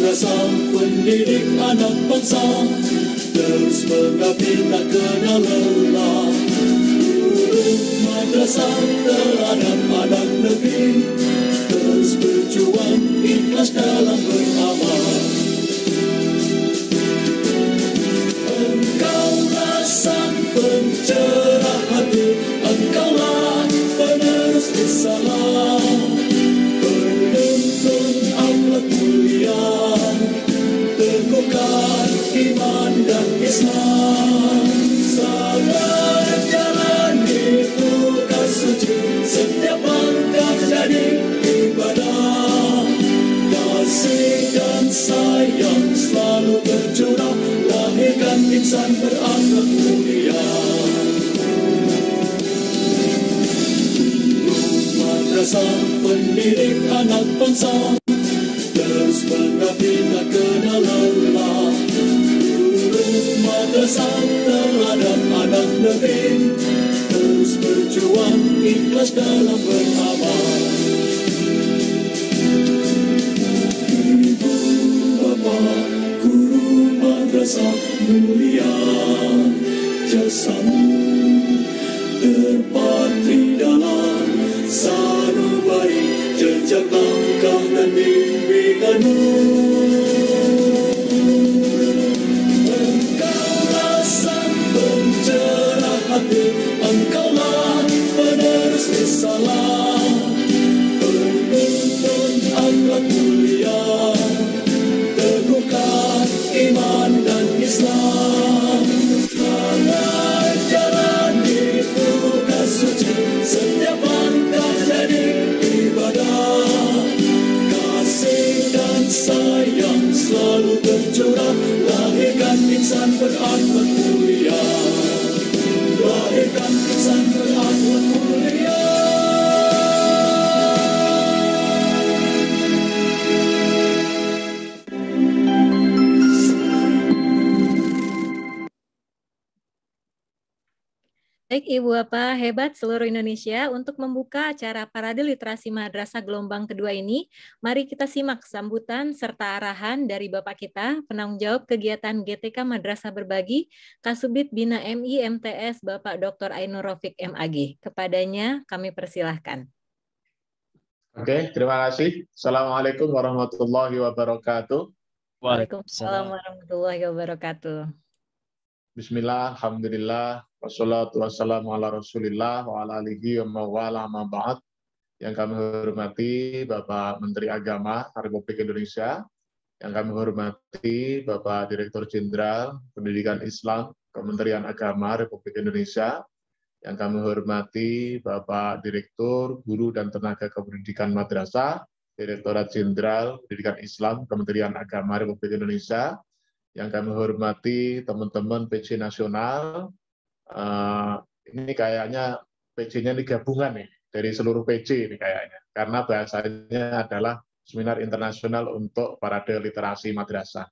Madrasah pendidik anak bangsa, terus mengabdi tak kenal lelah. Guru madrasah terhadap anak negeri, terus berjuang ikhlas dalam beramal. Engkaulah sang pencerah hati, engkaulah penerus risalah, penuntun akhlak mulia, teguhkan iman dan Islam. Sabar jalani tugas suci, setiap langkah jadi ibadah. Kasih dan sayang selalu tercurah, lahirkan insan berakhlak mulia. Madrasah pendidik anak bangsa, terus mengabdi tak kenal lelah. Guru madrasah terhadap anak negeri, terus berjuang ikhlas dalam beramal. Ibu bapa guru madrasah mulia, jasamu terpatri dalam sanubari jejak langkah dan mimpi kamu. Engkaulah sang pencerah hati, engkaulah penerus risalah, penuntun akhlak mulia, teguhkan iman dan Islam. Selamat jalani tugas suci, setiap langkah jadi ibadah. Kasih dan sayang selalu tercurah, lahirkan insan berakhlak mulia. Lahirkan insan berakhlak mulia. Baik Ibu Bapak, hebat seluruh Indonesia untuk membuka acara Parade Literasi Madrasah gelombang kedua ini. Mari kita simak sambutan serta arahan dari Bapak kita, penanggung jawab kegiatan GTK Madrasah Berbagi, Kasubdit Bina MI MTS Bapak Dr. Ainur Rafiq MAG. Kepadanya kami persilahkan. Oke, terima kasih. Assalamualaikum warahmatullahi wabarakatuh. Waalaikumsalam warahmatullahi wabarakatuh. Bismillah, alhamdulillah, wassalatu wassalamu ala rasulillah, wa ala alihi wa mawala ma ba'd. Yang kami hormati Bapak Menteri Agama Republik Indonesia, yang kami hormati Bapak Direktur Jenderal Pendidikan Islam Kementerian Agama Republik Indonesia, yang kami hormati Bapak Direktur Guru dan Tenaga Kependidikan Madrasah, Direktorat Jenderal Pendidikan Islam Kementerian Agama Republik Indonesia, yang kami hormati teman-teman PJ Nasional. Ini kayaknya PJ-nya ini gabungan nih, dari seluruh PJ ini kayaknya, karena bahasanya adalah Seminar Internasional untuk Parade Literasi Madrasah.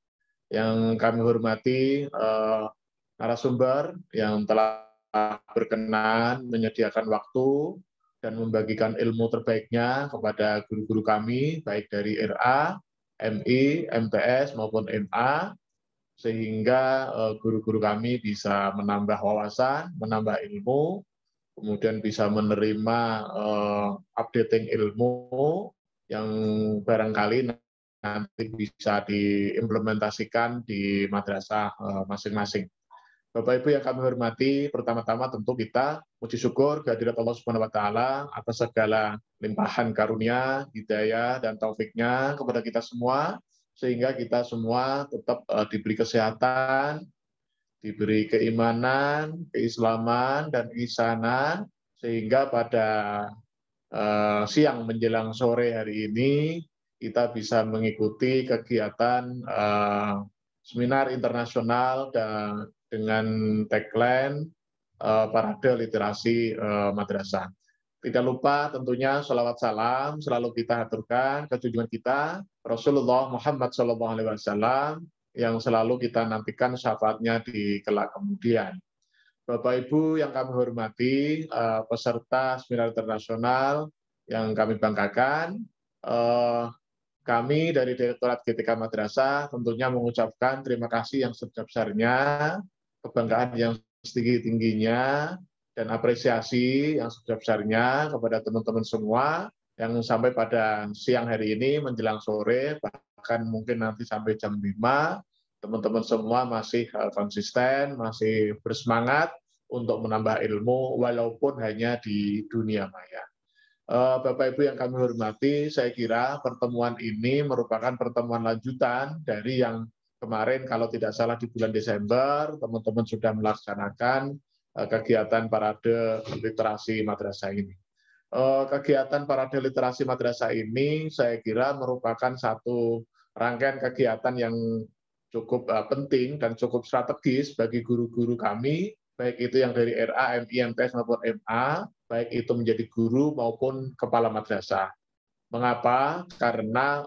Yang kami hormati narasumber yang telah berkenan menyediakan waktu dan membagikan ilmu terbaiknya kepada guru-guru kami, baik dari RA, MI, MTS, maupun MA, sehingga guru-guru kami bisa menambah wawasan, menambah ilmu, kemudian bisa menerima updating ilmu yang barangkali nanti bisa diimplementasikan di madrasah masing-masing. Bapak Ibu yang kami hormati, pertama-tama tentu kita puji syukur kehadirat Allah Subhanahu wa taala atas segala limpahan karunia, hidayah dan taufiknya kepada kita semua, sehingga kita semua tetap diberi kesehatan, diberi keimanan, keislaman dan ihsanan, sehingga pada siang menjelang sore hari ini kita bisa mengikuti kegiatan seminar internasional dan dengan tagline Parade Literasi Madrasah. Tidak lupa tentunya sholawat salam selalu kita aturkan ke junjungan kita Rasulullah Muhammad SAW yang selalu kita nantikan syafaatnya di kelak kemudian. Bapak Ibu yang kami hormati, peserta seminar internasional yang kami banggakan, Kami dari Direktorat GTK Madrasah tentunya mengucapkan terima kasih yang sebesar-besarnya, kebanggaan yang setinggi-tingginya, dan apresiasi yang sebesar-besarnya kepada teman-teman semua yang sampai pada siang hari ini menjelang sore, bahkan mungkin nanti sampai jam 5, teman-teman semua masih konsisten, masih bersemangat untuk menambah ilmu walaupun hanya di dunia maya. Bapak Ibu yang kami hormati, saya kira pertemuan ini merupakan pertemuan lanjutan dari yang kemarin kalau tidak salah di bulan Desember, teman-teman sudah melaksanakan kegiatan parade literasi madrasah ini. Kegiatan parade literasi madrasah ini saya kira merupakan satu rangkaian kegiatan yang cukup penting dan cukup strategis bagi guru-guru kami, baik itu yang dari RA, MI, MTS maupun MA, baik itu menjadi guru maupun kepala madrasah. Mengapa? Karena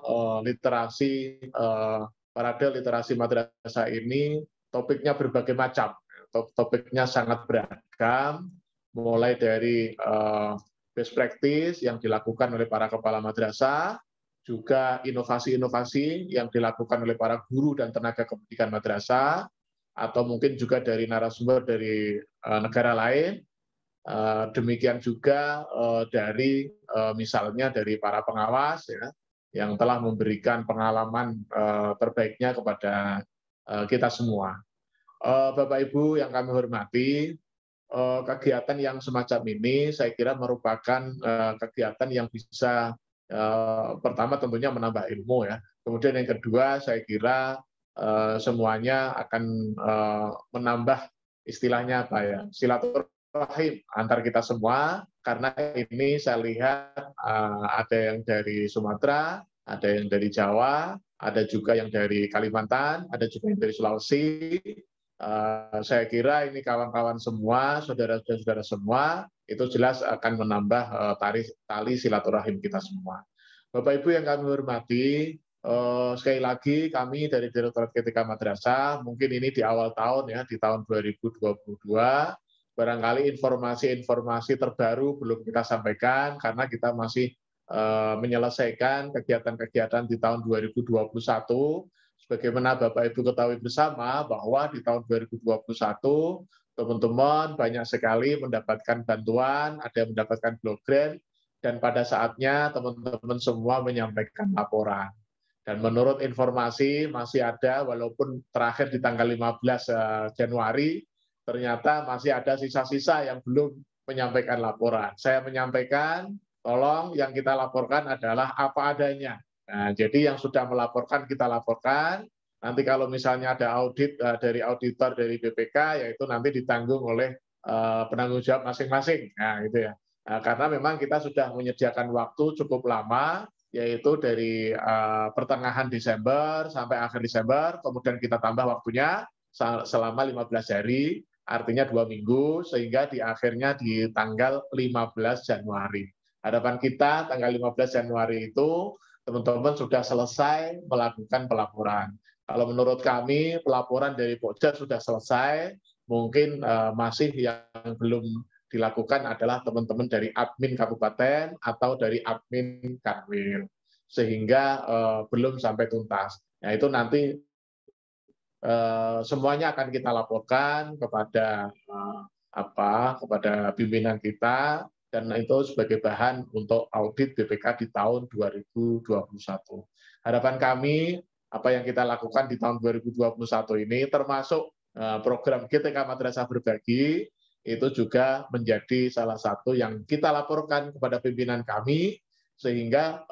parade literasi madrasah ini topiknya berbagai macam, topiknya sangat beragam, mulai dari best practice yang dilakukan oleh para kepala madrasah, juga inovasi-inovasi yang dilakukan oleh para guru dan tenaga pendidikan madrasah, atau mungkin juga dari narasumber dari negara lain. Demikian juga dari misalnya dari para pengawas ya, yang telah memberikan pengalaman terbaiknya kepada kita semua. Bapak Ibu yang kami hormati, kegiatan yang semacam ini saya kira merupakan kegiatan yang bisa pertama tentunya menambah ilmu ya. Kemudian yang kedua saya kira semuanya akan menambah istilahnya apa ya, silaturahim antar kita semua, karena ini saya lihat ada yang dari Sumatera, ada yang dari Jawa, ada juga yang dari Kalimantan, ada juga yang dari Sulawesi. Saya kira ini kawan-kawan semua, saudara-saudara semua, itu jelas akan menambah tali silaturahim kita semua. Bapak Ibu yang kami hormati, sekali lagi kami dari Direktorat GTK Madrasah, mungkin ini di awal tahun ya, di tahun 2022, barangkali informasi-informasi terbaru belum kita sampaikan karena kita masih menyelesaikan kegiatan-kegiatan di tahun 2021. Sebagaimana Bapak Ibu ketahui bersama bahwa di tahun 2021 teman-teman banyak sekali mendapatkan bantuan, ada yang mendapatkan block grant, dan pada saatnya teman-teman semua menyampaikan laporan. Dan menurut informasi masih ada, walaupun terakhir di tanggal 15 Januari, ternyata masih ada sisa-sisa yang belum menyampaikan laporan. Saya menyampaikan, tolong yang kita laporkan adalah apa adanya. Nah, jadi yang sudah melaporkan kita laporkan. Nanti kalau misalnya ada audit dari auditor dari BPK, yaitu nanti ditanggung oleh penanggung jawab masing-masing. Nah, gitu ya. Nah, karena memang kita sudah menyediakan waktu cukup lama, yaitu dari pertengahan Desember sampai akhir Desember, kemudian kita tambah waktunya selama 15 hari, artinya 2 minggu, sehingga di akhirnya di tanggal 15 Januari. Harapan kita tanggal 15 Januari itu teman-teman sudah selesai melakukan pelaporan. Kalau menurut kami pelaporan dari Pokja sudah selesai, mungkin masih yang belum dilakukan adalah teman-teman dari admin kabupaten atau dari admin kanwil, sehingga belum sampai tuntas. Nah, itu nanti semuanya akan kita laporkan kepada kepada pimpinan kita, dan itu sebagai bahan untuk audit BPK di tahun 2021. Harapan kami apa yang kita lakukan di tahun 2021 ini termasuk program GTK Madrasah Berbagi itu juga menjadi salah satu yang kita laporkan kepada pimpinan kami, sehingga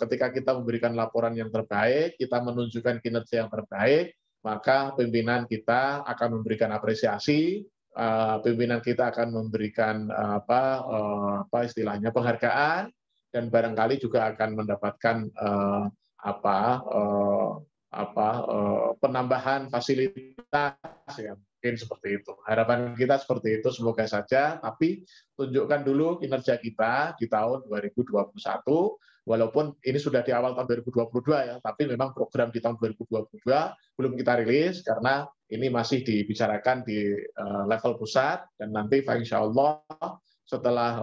ketika kita memberikan laporan yang terbaik, kita menunjukkan kinerja yang terbaik, maka pimpinan kita akan memberikan apresiasi, pimpinan kita akan memberikan istilahnya penghargaan, dan barangkali juga akan mendapatkan penambahan fasilitas ya, mungkin seperti itu. Harapan kita seperti itu, semoga saja. Tapi tunjukkan dulu kinerja kita di tahun 2021, walaupun ini sudah di awal tahun 2022 ya, tapi memang program di tahun 2022 belum kita rilis karena ini masih dibicarakan di level pusat, dan nanti insya Allah setelah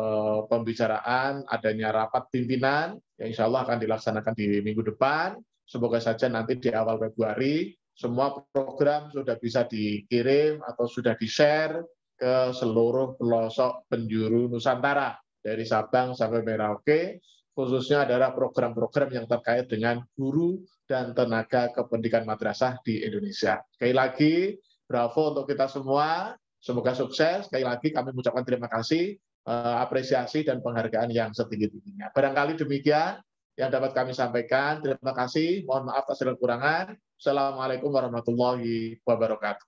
pembicaraan adanya rapat pimpinan yang insya Allah akan dilaksanakan di minggu depan. Semoga saja nanti di awal Februari semua program sudah bisa dikirim atau sudah di-share ke seluruh pelosok penjuru Nusantara dari Sabang sampai Merauke, khususnya adalah program-program yang terkait dengan guru dan tenaga kependidikan madrasah di Indonesia. Sekali lagi, bravo untuk kita semua. Semoga sukses. Sekali lagi kami mengucapkan terima kasih, apresiasi dan penghargaan yang setinggi-tingginya. Barangkali demikian yang dapat kami sampaikan. Terima kasih. Mohon maaf atas segala kekurangan. Assalamualaikum warahmatullahi wabarakatuh.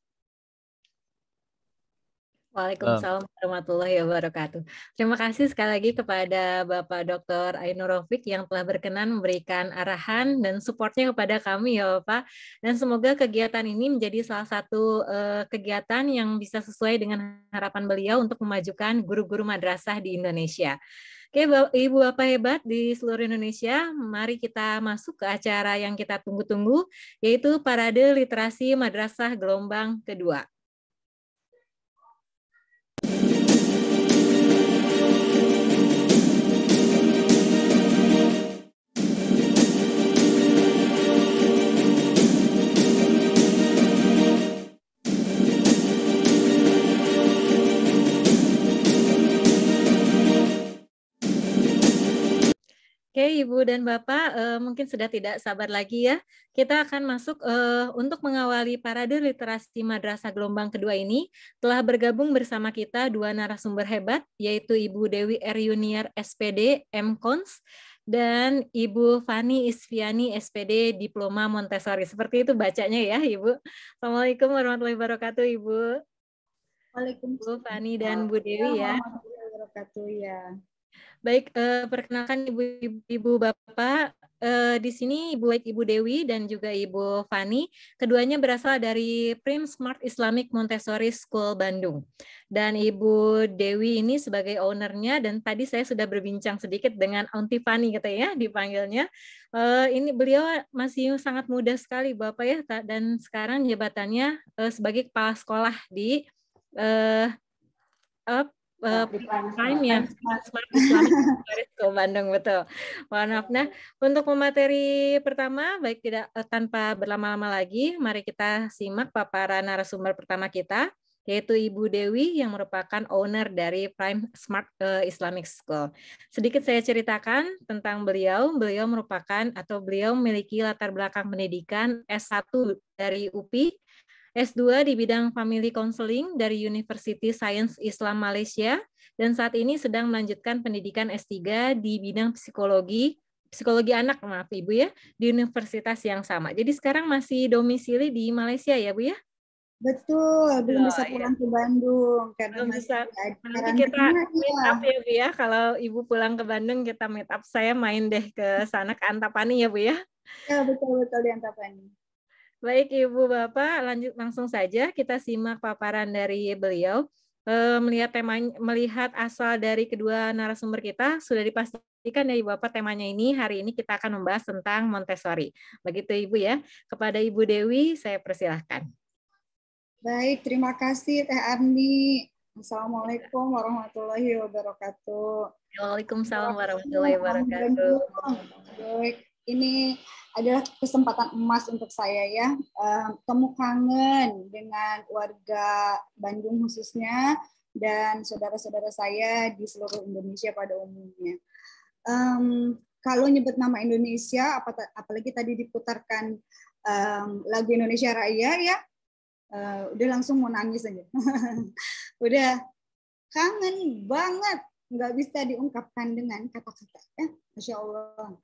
Waalaikumsalam warahmatullahi wabarakatuh. Terima kasih sekali lagi kepada Bapak Dr. Ainur Raufik yang telah berkenan memberikan arahan dan supportnya kepada kami ya Bapak. Dan semoga kegiatan ini menjadi salah satu kegiatan yang bisa sesuai dengan harapan beliau untuk memajukan guru-guru madrasah di Indonesia. Oke, Ibu Bapak hebat di seluruh Indonesia, mari kita masuk ke acara yang kita tunggu-tunggu, yaitu Parade Literasi Madrasah Gelombang Kedua. Oke, Ibu dan Bapak, mungkin sudah tidak sabar lagi ya. Kita akan masuk untuk mengawali Parade Literasi Madrasah Gelombang Kedua ini. Telah bergabung bersama kita dua narasumber hebat, yaitu Ibu Dewi R. Yuniar, SPD, M.Cons, dan Ibu Fani Isfiani, SPD, Diploma Montessori. Seperti itu bacanya ya, Ibu. Assalamualaikum warahmatullahi wabarakatuh, Ibu. Waalaikumsalam. Bu Fani dan Bu Dewi ya. Warahmatullahi wabarakatuh ya. Baik, perkenalkan Ibu Bapak, di sini Ibu Dewi dan juga Ibu Fani, keduanya berasal dari Prim Smart Islamic Montessori School Bandung. Dan Ibu Dewi ini sebagai ownernya, dan tadi saya sudah berbincang sedikit dengan Aunty Fani katanya dipanggilnya. Ini beliau masih sangat muda sekali Bapak ya, dan sekarang jabatannya sebagai kepala sekolah di Prime ya, Smart Islamic School Bandung, betul. Mohon maaf. Nah, untuk pemateri pertama, baik tidak tanpa berlama-lama lagi, mari kita simak paparan narasumber pertama kita, yaitu Ibu Dewi yang merupakan owner dari Prime Smart Islamic School. Sedikit saya ceritakan tentang beliau. Beliau merupakan atau beliau memiliki latar belakang pendidikan S1 dari UPI, S2 di bidang Family Counseling dari University Science Islam Malaysia, dan saat ini sedang melanjutkan pendidikan S3 di bidang psikologi anak, maaf Ibu ya, di universitas yang sama. Jadi sekarang masih domisili di Malaysia ya Bu ya? Betul, belum bisa pulang ke Bandung karena belum bisa. Nanti kita meet up ya Bu ya, kalau Ibu pulang ke Bandung kita meet up, saya main deh ke sana ke Antapani ya Bu ya? Ya betul-betul di Antapani. Baik Ibu Bapak, lanjut langsung saja kita simak paparan dari beliau. Melihat asal dari kedua narasumber kita sudah dipastikan ya Ibu Bapak, temanya ini hari ini kita akan membahas tentang Montessori. Begitu Ibu ya. Kepada Ibu Dewi saya persilahkan. Baik, terima kasih Teh Arni. Assalamualaikum warahmatullahi wabarakatuh. Waalaikumsalam warahmatullahi wabarakatuh. Baik, ini adalah kesempatan emas untuk saya ya, temu kangen dengan warga Bandung khususnya dan saudara-saudara saya di seluruh Indonesia pada umumnya. Kalau nyebut nama Indonesia, apalagi tadi diputarkan lagu Indonesia Raya ya, udah langsung mau nangis aja. Udah kangen banget, nggak bisa diungkapkan dengan kata-kata ya, Masya Allah.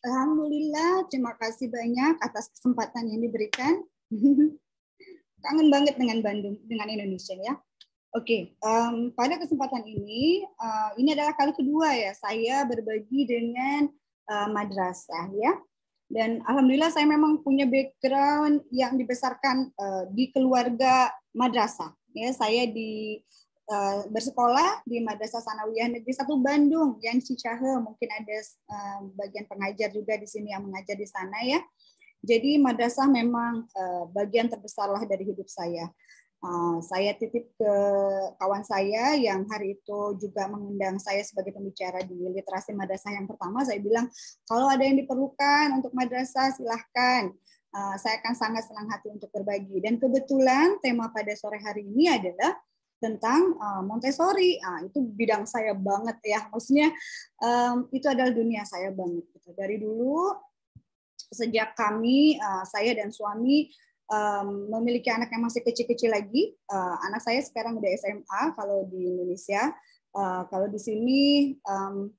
Alhamdulillah, terima kasih banyak atas kesempatan yang diberikan. Kangen banget dengan Bandung, dengan Indonesia ya. Oke, pada kesempatan ini adalah kali kedua ya saya berbagi dengan madrasah ya. Dan alhamdulillah saya memang punya background yang dibesarkan di keluarga madrasah. Ya, saya bersekolah di Madrasah Sanawiyah Negeri 1 Bandung yang Cicahe, mungkin ada bagian pengajar juga di sini yang mengajar di sana ya. Jadi madrasah memang bagian terbesarlah dari hidup saya. Saya titip ke kawan saya yang hari itu juga mengundang saya sebagai pembicara di literasi madrasah yang pertama. Saya bilang, kalau ada yang diperlukan untuk madrasah, silahkan. Saya akan sangat senang hati untuk berbagi. Dan kebetulan tema pada sore hari ini adalah tentang Montessori. Itu bidang saya banget ya. Maksudnya itu adalah dunia saya banget. Dari dulu, sejak kami, saya dan suami, memiliki anak yang masih kecil-kecil lagi. Anak saya sekarang udah SMA kalau di Indonesia. Kalau di sini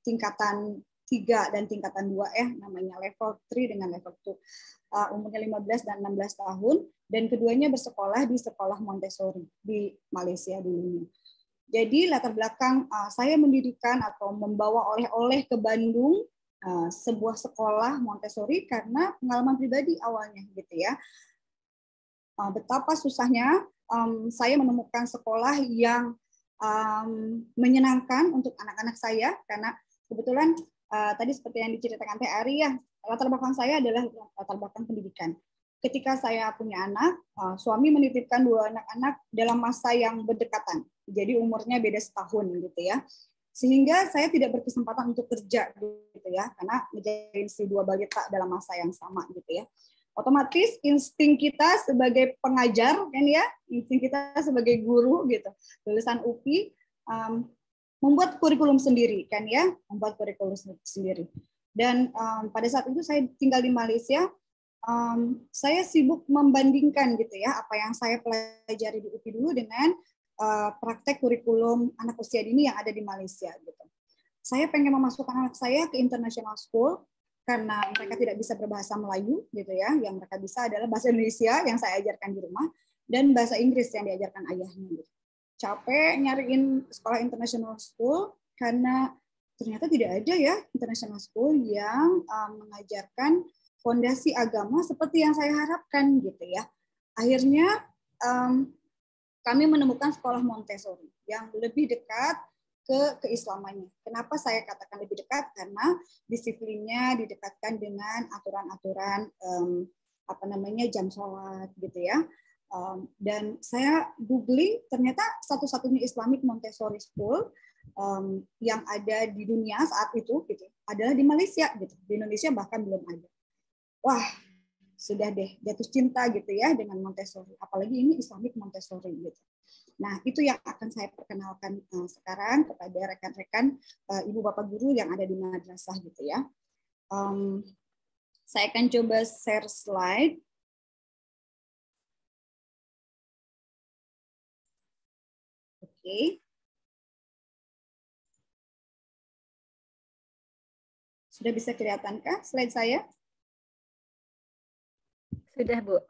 tingkatan 3 dan tingkatan 2 namanya level 3 dengan level 2. Umurnya 15 dan 16 tahun dan keduanya bersekolah di sekolah Montessori di Malaysia dulunya. Jadi latar belakang saya mendirikan atau membawa oleh-oleh ke Bandung sebuah sekolah Montessori karena pengalaman pribadi awalnya gitu ya. Betapa susahnya saya menemukan sekolah yang menyenangkan untuk anak-anak saya karena kebetulan tadi seperti yang diceritakan Teh Ari ya, latar belakang saya adalah latar belakang pendidikan. Ketika saya punya anak, suami menitipkan 2 anak-anak dalam masa yang berdekatan, jadi umurnya beda setahun gitu ya, sehingga saya tidak berkesempatan untuk kerja gitu ya, karena menjadi si 2 balita dalam masa yang sama gitu ya. Otomatis insting kita sebagai pengajar kan ya, insting kita sebagai guru gitu, lulusan UPI membuat kurikulum sendiri kan ya, membuat kurikulum sendiri. Dan pada saat itu saya tinggal di Malaysia, saya sibuk membandingkan gitu ya apa yang saya pelajari di UPI dulu dengan praktek kurikulum anak usia dini yang ada di Malaysia gitu. Saya pengen memasukkan anak saya ke international school karena mereka tidak bisa berbahasa Melayu gitu ya, yang mereka bisa adalah bahasa Indonesia yang saya ajarkan di rumah dan bahasa Inggris yang diajarkan ayahnya gitu. Capek nyariin sekolah international school karena ternyata tidak ada ya international school yang mengajarkan fondasi agama seperti yang saya harapkan gitu ya. Akhirnya kami menemukan sekolah Montessori yang lebih dekat ke keislamannya. Kenapa saya katakan lebih dekat? Karena disiplinnya didekatkan dengan aturan-aturan jam sholat gitu ya. Dan saya googling, ternyata satu-satunya Islamic Montessori School yang ada di dunia saat itu gitu adalah di Malaysia gitu. Di Indonesia bahkan belum ada. Wah, sudah deh jatuh cinta gitu ya dengan Montessori. Apalagi ini Islamic Montessori gitu. Nah, itu yang akan saya perkenalkan sekarang kepada rekan-rekan ibu bapak guru yang ada di madrasah gitu ya. Saya akan coba share slide. Oke. Sudah bisa kelihatankah slide saya? Sudah, Bu.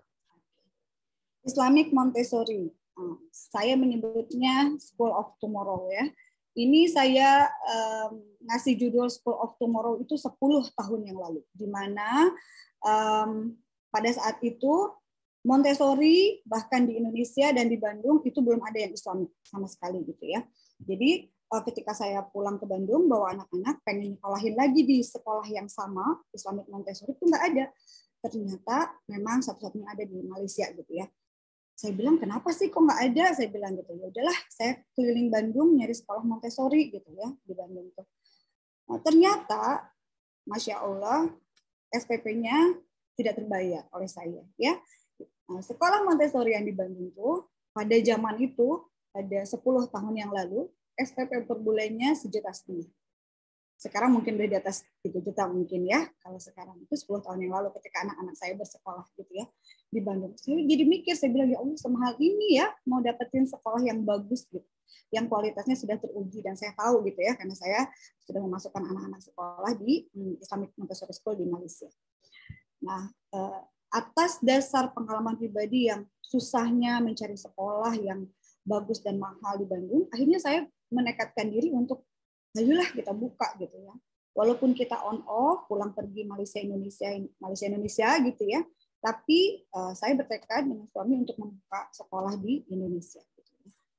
Islamic Montessori. Saya menyebutnya School of Tomorrow ya. Ini saya ngasih judul School of Tomorrow itu 10 tahun yang lalu, di mana pada saat itu Montessori bahkan di Indonesia dan di Bandung itu belum ada yang Islamic sama sekali gitu ya. Jadi ketika saya pulang ke Bandung bawa anak-anak pengen nyekolahin lagi di sekolah yang sama Islamic Montessori itu nggak ada. Ternyata memang satu-satunya ada di Malaysia gitu ya. Saya bilang kenapa sih kok nggak ada? Saya bilang gitu ya udahlah saya keliling Bandung nyari sekolah Montessori gitu ya di Bandung tuh. Nah, ternyata Masya Allah SPP-nya tidak terbayar oleh saya ya. Nah, sekolah Montessori yang di Bandung tuh pada zaman itu pada 10 tahun yang lalu SPP per bulannya 1,5 juta. Sekarang mungkin udah di atas 3 juta mungkin ya. Kalau sekarang itu 10 tahun yang lalu ketika anak-anak saya bersekolah gitu ya di Bandung. Saya jadi mikir, saya bilang ya Allah semahal ini ya mau dapetin sekolah yang bagus gitu. Yang kualitasnya sudah teruji dan saya tahu gitu ya karena saya sudah memasukkan anak-anak sekolah di Islamic Montessori School di Malaysia. Nah, atas dasar pengalaman pribadi yang susahnya mencari sekolah yang bagus dan mahal di Bandung, akhirnya saya menekadkan diri untuk ayolah kita buka gitu ya. Walaupun kita on off, pulang pergi Malaysia Indonesia gitu ya. Tapi saya bertekad dengan suami untuk membuka sekolah di Indonesia. Gitu.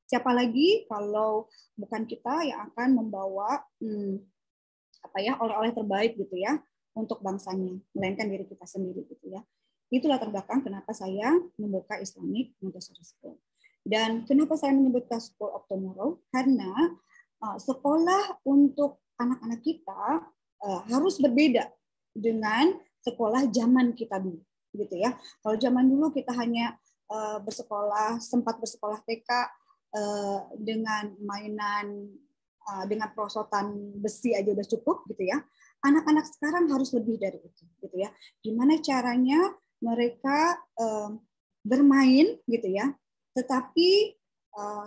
Siapa lagi kalau bukan kita yang akan membawa oleh-oleh terbaik gitu ya untuk bangsanya, melainkan diri kita sendiri gitu ya. Itulah latar belakang kenapa saya membuka Islamic Montessori School. Dan kenapa saya menyebutkan School of Tomorrow? Karena sekolah untuk anak-anak kita harus berbeda dengan sekolah zaman kita dulu, gitu ya. Kalau zaman dulu kita hanya sempat bersekolah TK dengan mainan, dengan perosotan besi aja udah cukup, gitu ya. Anak-anak sekarang harus lebih dari itu, gitu ya. Gimana caranya mereka bermain, gitu ya, tetapi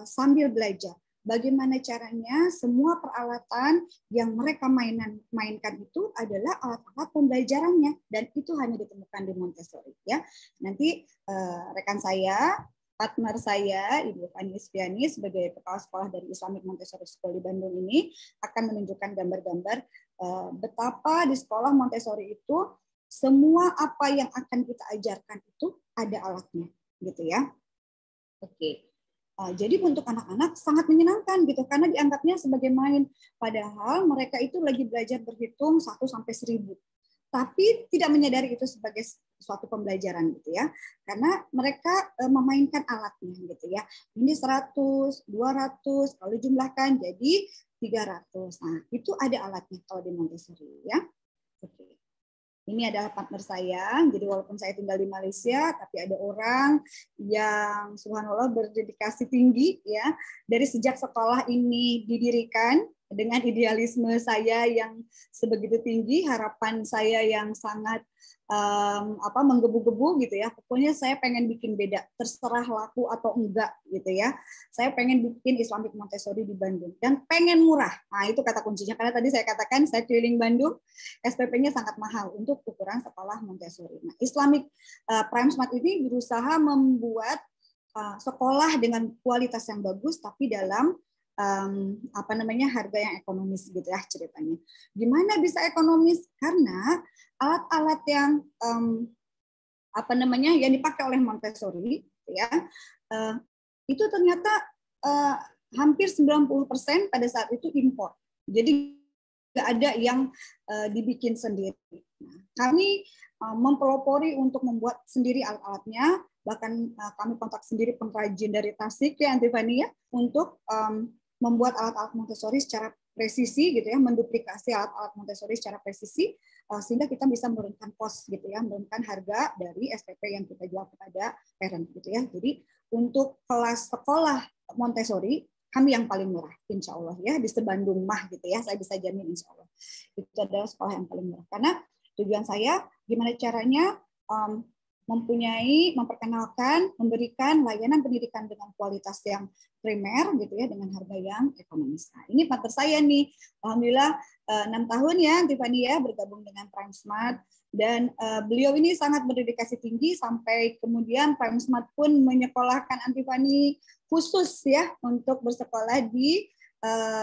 sambil belajar. Bagaimana caranya semua peralatan yang mereka mainkan itu adalah alat-alat pembelajarannya, dan itu hanya ditemukan di Montessori, ya. Nanti rekan saya, partner saya, Ibu Fani Isfiani sebagai kepala sekolah dari Islamic Montessori School di Bandung ini akan menunjukkan gambar-gambar betapa di sekolah Montessori itu semua apa yang akan kita ajarkan itu ada alatnya, gitu ya. Oke. Jadi untuk anak-anak sangat menyenangkan gitu karena dianggapnya sebagai main, padahal mereka itu lagi belajar berhitung 1 sampai 1000. Tapi tidak menyadari itu sebagai suatu pembelajaran gitu ya. Karena mereka memainkan alatnya gitu ya. Ini 100, 200, kalau jumlahkan jadi 300. Nah, itu ada alatnya kalau di Montessori ya. Oke. Ini adalah partner saya, jadi walaupun saya tinggal di Malaysia, tapi ada orang yang subhanallah berdedikasi tinggi ya. Dari sejak sekolah ini didirikan dengan idealisme saya yang sebegitu tinggi, harapan saya yang sangat menggebu-gebu gitu ya. Pokoknya saya pengen bikin beda, terserah laku atau enggak gitu ya. Saya pengen bikin Islamic Montessori di Bandung dan pengen murah. Nah, itu kata kuncinya karena tadi saya katakan saya keliling Bandung, SPP-nya sangat mahal untuk ukuran sekolah Montessori. Nah, Islamic Prime Smart ini berusaha membuat sekolah dengan kualitas yang bagus tapi dalam harga yang ekonomis gitu ya ceritanya. Gimana bisa ekonomis? Karena alat-alat yang yang dipakai oleh Montessori ya itu ternyata hampir 90% pada saat itu impor. Jadi nggak ada yang dibikin sendiri. Nah, kami mempelopori untuk membuat sendiri alat-alatnya, bahkan kami kontak sendiri pengrajin dari Tasik ya Antifani ya untuk membuat alat-alat Montessori secara presisi gitu ya, menduplikasi alat-alat Montessori secara presisi sehingga kita bisa menurunkan cost gitu ya, menurunkan harga dari SPP yang kita jual kepada parent gitu ya. Jadi untuk kelas sekolah Montessori kami yang paling murah, insya Allah ya, di se-Bandung mah gitu ya, saya bisa jamin insya Allah itu adalah sekolah yang paling murah. Karena tujuan saya gimana caranya memperkenalkan, memberikan layanan pendidikan dengan kualitas yang primer gitu ya, dengan harga yang ekonomis. Nah, ini partner saya nih, alhamdulillah 6 tahun ya Tiffany ya bergabung dengan Prime Smart, dan beliau ini sangat berdedikasi tinggi sampai kemudian Prime Smart pun menyekolahkan Tiffany khusus ya untuk bersekolah di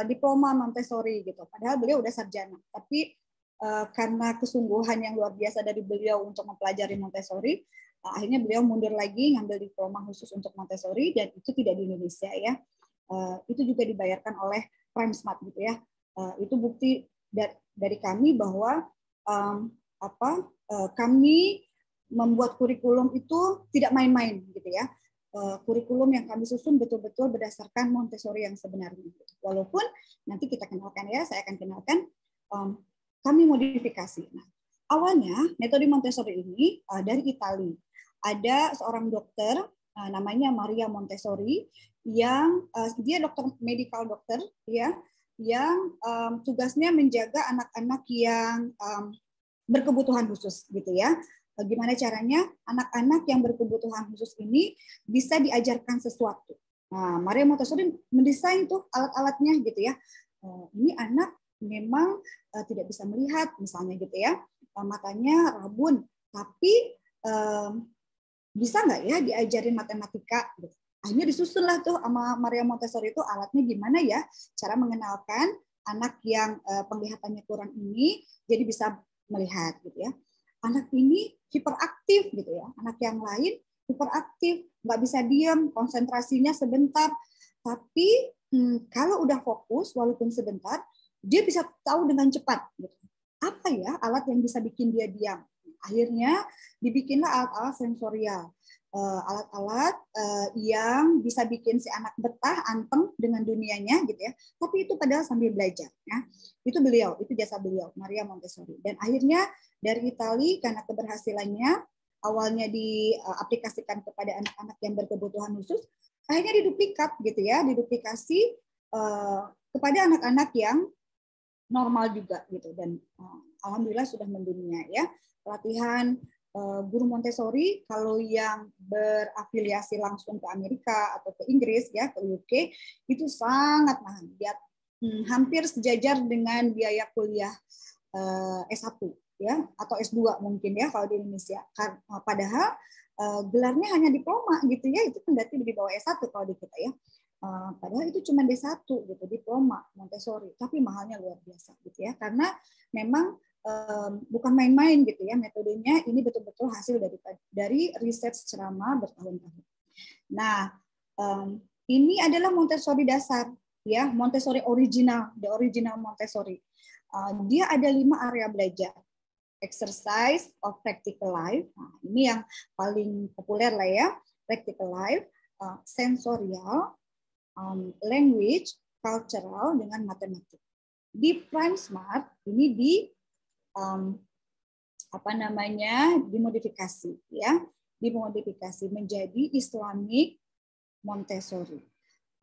diploma Montessori gitu. Padahal beliau udah sarjana, tapi karena kesungguhan yang luar biasa dari beliau untuk mempelajari Montessori, akhirnya beliau mundur lagi ngambil diploma khusus untuk Montessori, dan itu tidak di Indonesia ya. Itu juga dibayarkan oleh Prime Smart gitu ya. Itu bukti dari kami bahwa kami membuat kurikulum itu tidak main-main gitu ya. Kurikulum yang kami susun betul-betul berdasarkan Montessori yang sebenarnya. Walaupun nanti kita kenalkan ya, saya akan kenalkan. Kami modifikasi. Nah, awalnya metode Montessori ini dari Italia. Ada seorang dokter namanya Maria Montessori yang dia medical dokter ya, yang tugasnya menjaga anak-anak yang berkebutuhan khusus gitu ya. Bagaimana caranya anak-anak yang berkebutuhan khusus ini bisa diajarkan sesuatu. Nah, Maria Montessori mendesain tuh alat-alatnya gitu ya. Ini anak memang tidak bisa melihat misalnya gitu ya, matanya rabun, tapi bisa nggak ya diajarin matematika gitu. Akhirnya disusunlah tuh sama Maria Montessori itu alatnya gimana ya cara mengenalkan anak yang penglihatannya kurang ini jadi bisa melihat gitu ya. Anak ini hiperaktif gitu ya, anak yang lain hiperaktif, nggak bisa diam, konsentrasinya sebentar, tapi kalau udah fokus walaupun sebentar dia bisa tahu dengan cepat. Apa ya alat yang bisa bikin dia diam? Akhirnya dibikinlah alat-alat sensorial, alat-alat yang bisa bikin si anak betah, anteng dengan dunianya gitu ya. Tapi itu padahal sambil belajar ya. Itu jasa beliau, Maria Montessori. Dan akhirnya dari Italia karena keberhasilannya awalnya diaplikasikan kepada anak-anak yang berkebutuhan khusus, akhirnya diduplikat gitu ya, diduplikasi kepada anak-anak yang normal juga gitu. Dan alhamdulillah sudah mendunia ya. Pelatihan guru Montessori kalau yang berafiliasi langsung ke Amerika atau ke Inggris ya, ke UK itu sangat mahal. Dia hampir sejajar dengan biaya kuliah S1 ya atau S2 mungkin ya kalau di Indonesia. Padahal gelarnya hanya diploma gitu ya, itu kan berarti di bawah S1 kalau di kita ya. Padahal itu cuma D1 gitu, diploma Montessori, tapi mahalnya luar biasa gitu ya, karena memang bukan main-main gitu ya, metodenya ini betul-betul hasil dari riset selama bertahun-tahun. Nah, ini adalah Montessori dasar ya, Montessori original, the original Montessori. Dia ada 5 area belajar. Exercise of practical life. Nah, ini yang paling populer lah ya, practical life, sensorial, language, cultural, dengan matematik. Di Prime Smart ini dimodifikasi ya, dimodifikasi menjadi Islamic Montessori.